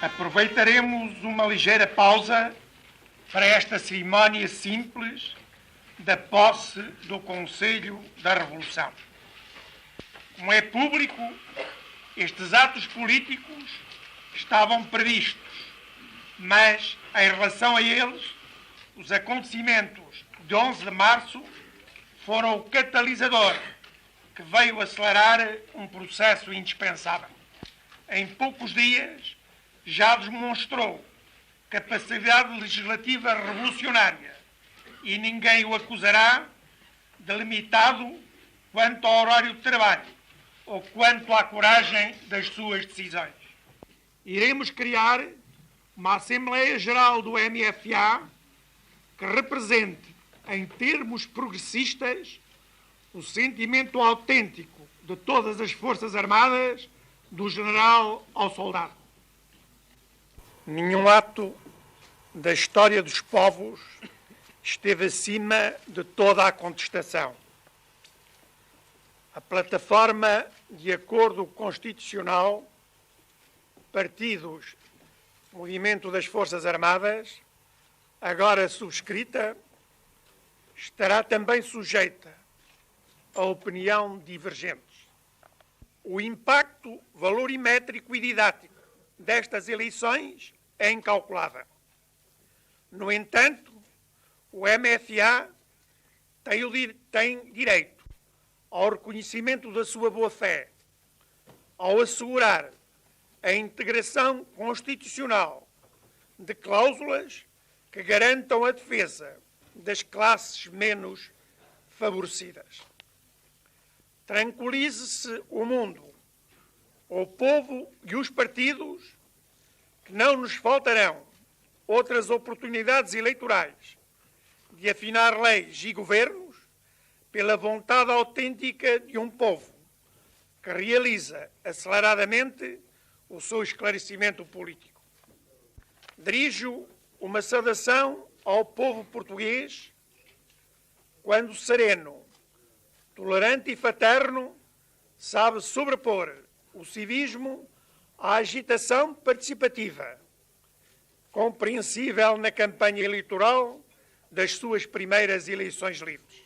[SPEAKER 1] Aproveitaremos uma ligeira pausa para esta cerimónia simples da posse do Conselho da Revolução. Como é público, estes atos políticos estavam previstos, mas, em relação a eles, os acontecimentos de 11 de março foram o catalisador que veio acelerar um processo indispensável. Em poucos dias, já demonstrou capacidade legislativa revolucionária e ninguém o acusará de limitado quanto ao horário de trabalho ou quanto à coragem das suas decisões. Iremos criar uma Assembleia Geral do MFA que represente, em termos progressistas, o sentimento autêntico de todas as Forças Armadas, do general ao soldado. Nenhum ato da história dos povos esteve acima de toda a contestação. A plataforma de acordo constitucional, partidos, movimento das Forças Armadas, agora subscrita, estará também sujeita a opinião divergente. O impacto valorimétrico e didático destas eleições é incalculável. No entanto, o MFA tem direito ao reconhecimento da sua boa-fé, ao assegurar a integração constitucional de cláusulas que garantam a defesa das classes menos favorecidas. Tranquilize-se o mundo, o povo e os partidos, que não nos faltarão outras oportunidades eleitorais de afinar leis e governos pela vontade autêntica de um povo que realiza aceleradamente o seu esclarecimento político. Dirijo uma saudação ao povo português quando sereno, tolerante e fraterno, sabe sobrepor o civismo à agitação participativa, compreensível na campanha eleitoral das suas primeiras eleições livres.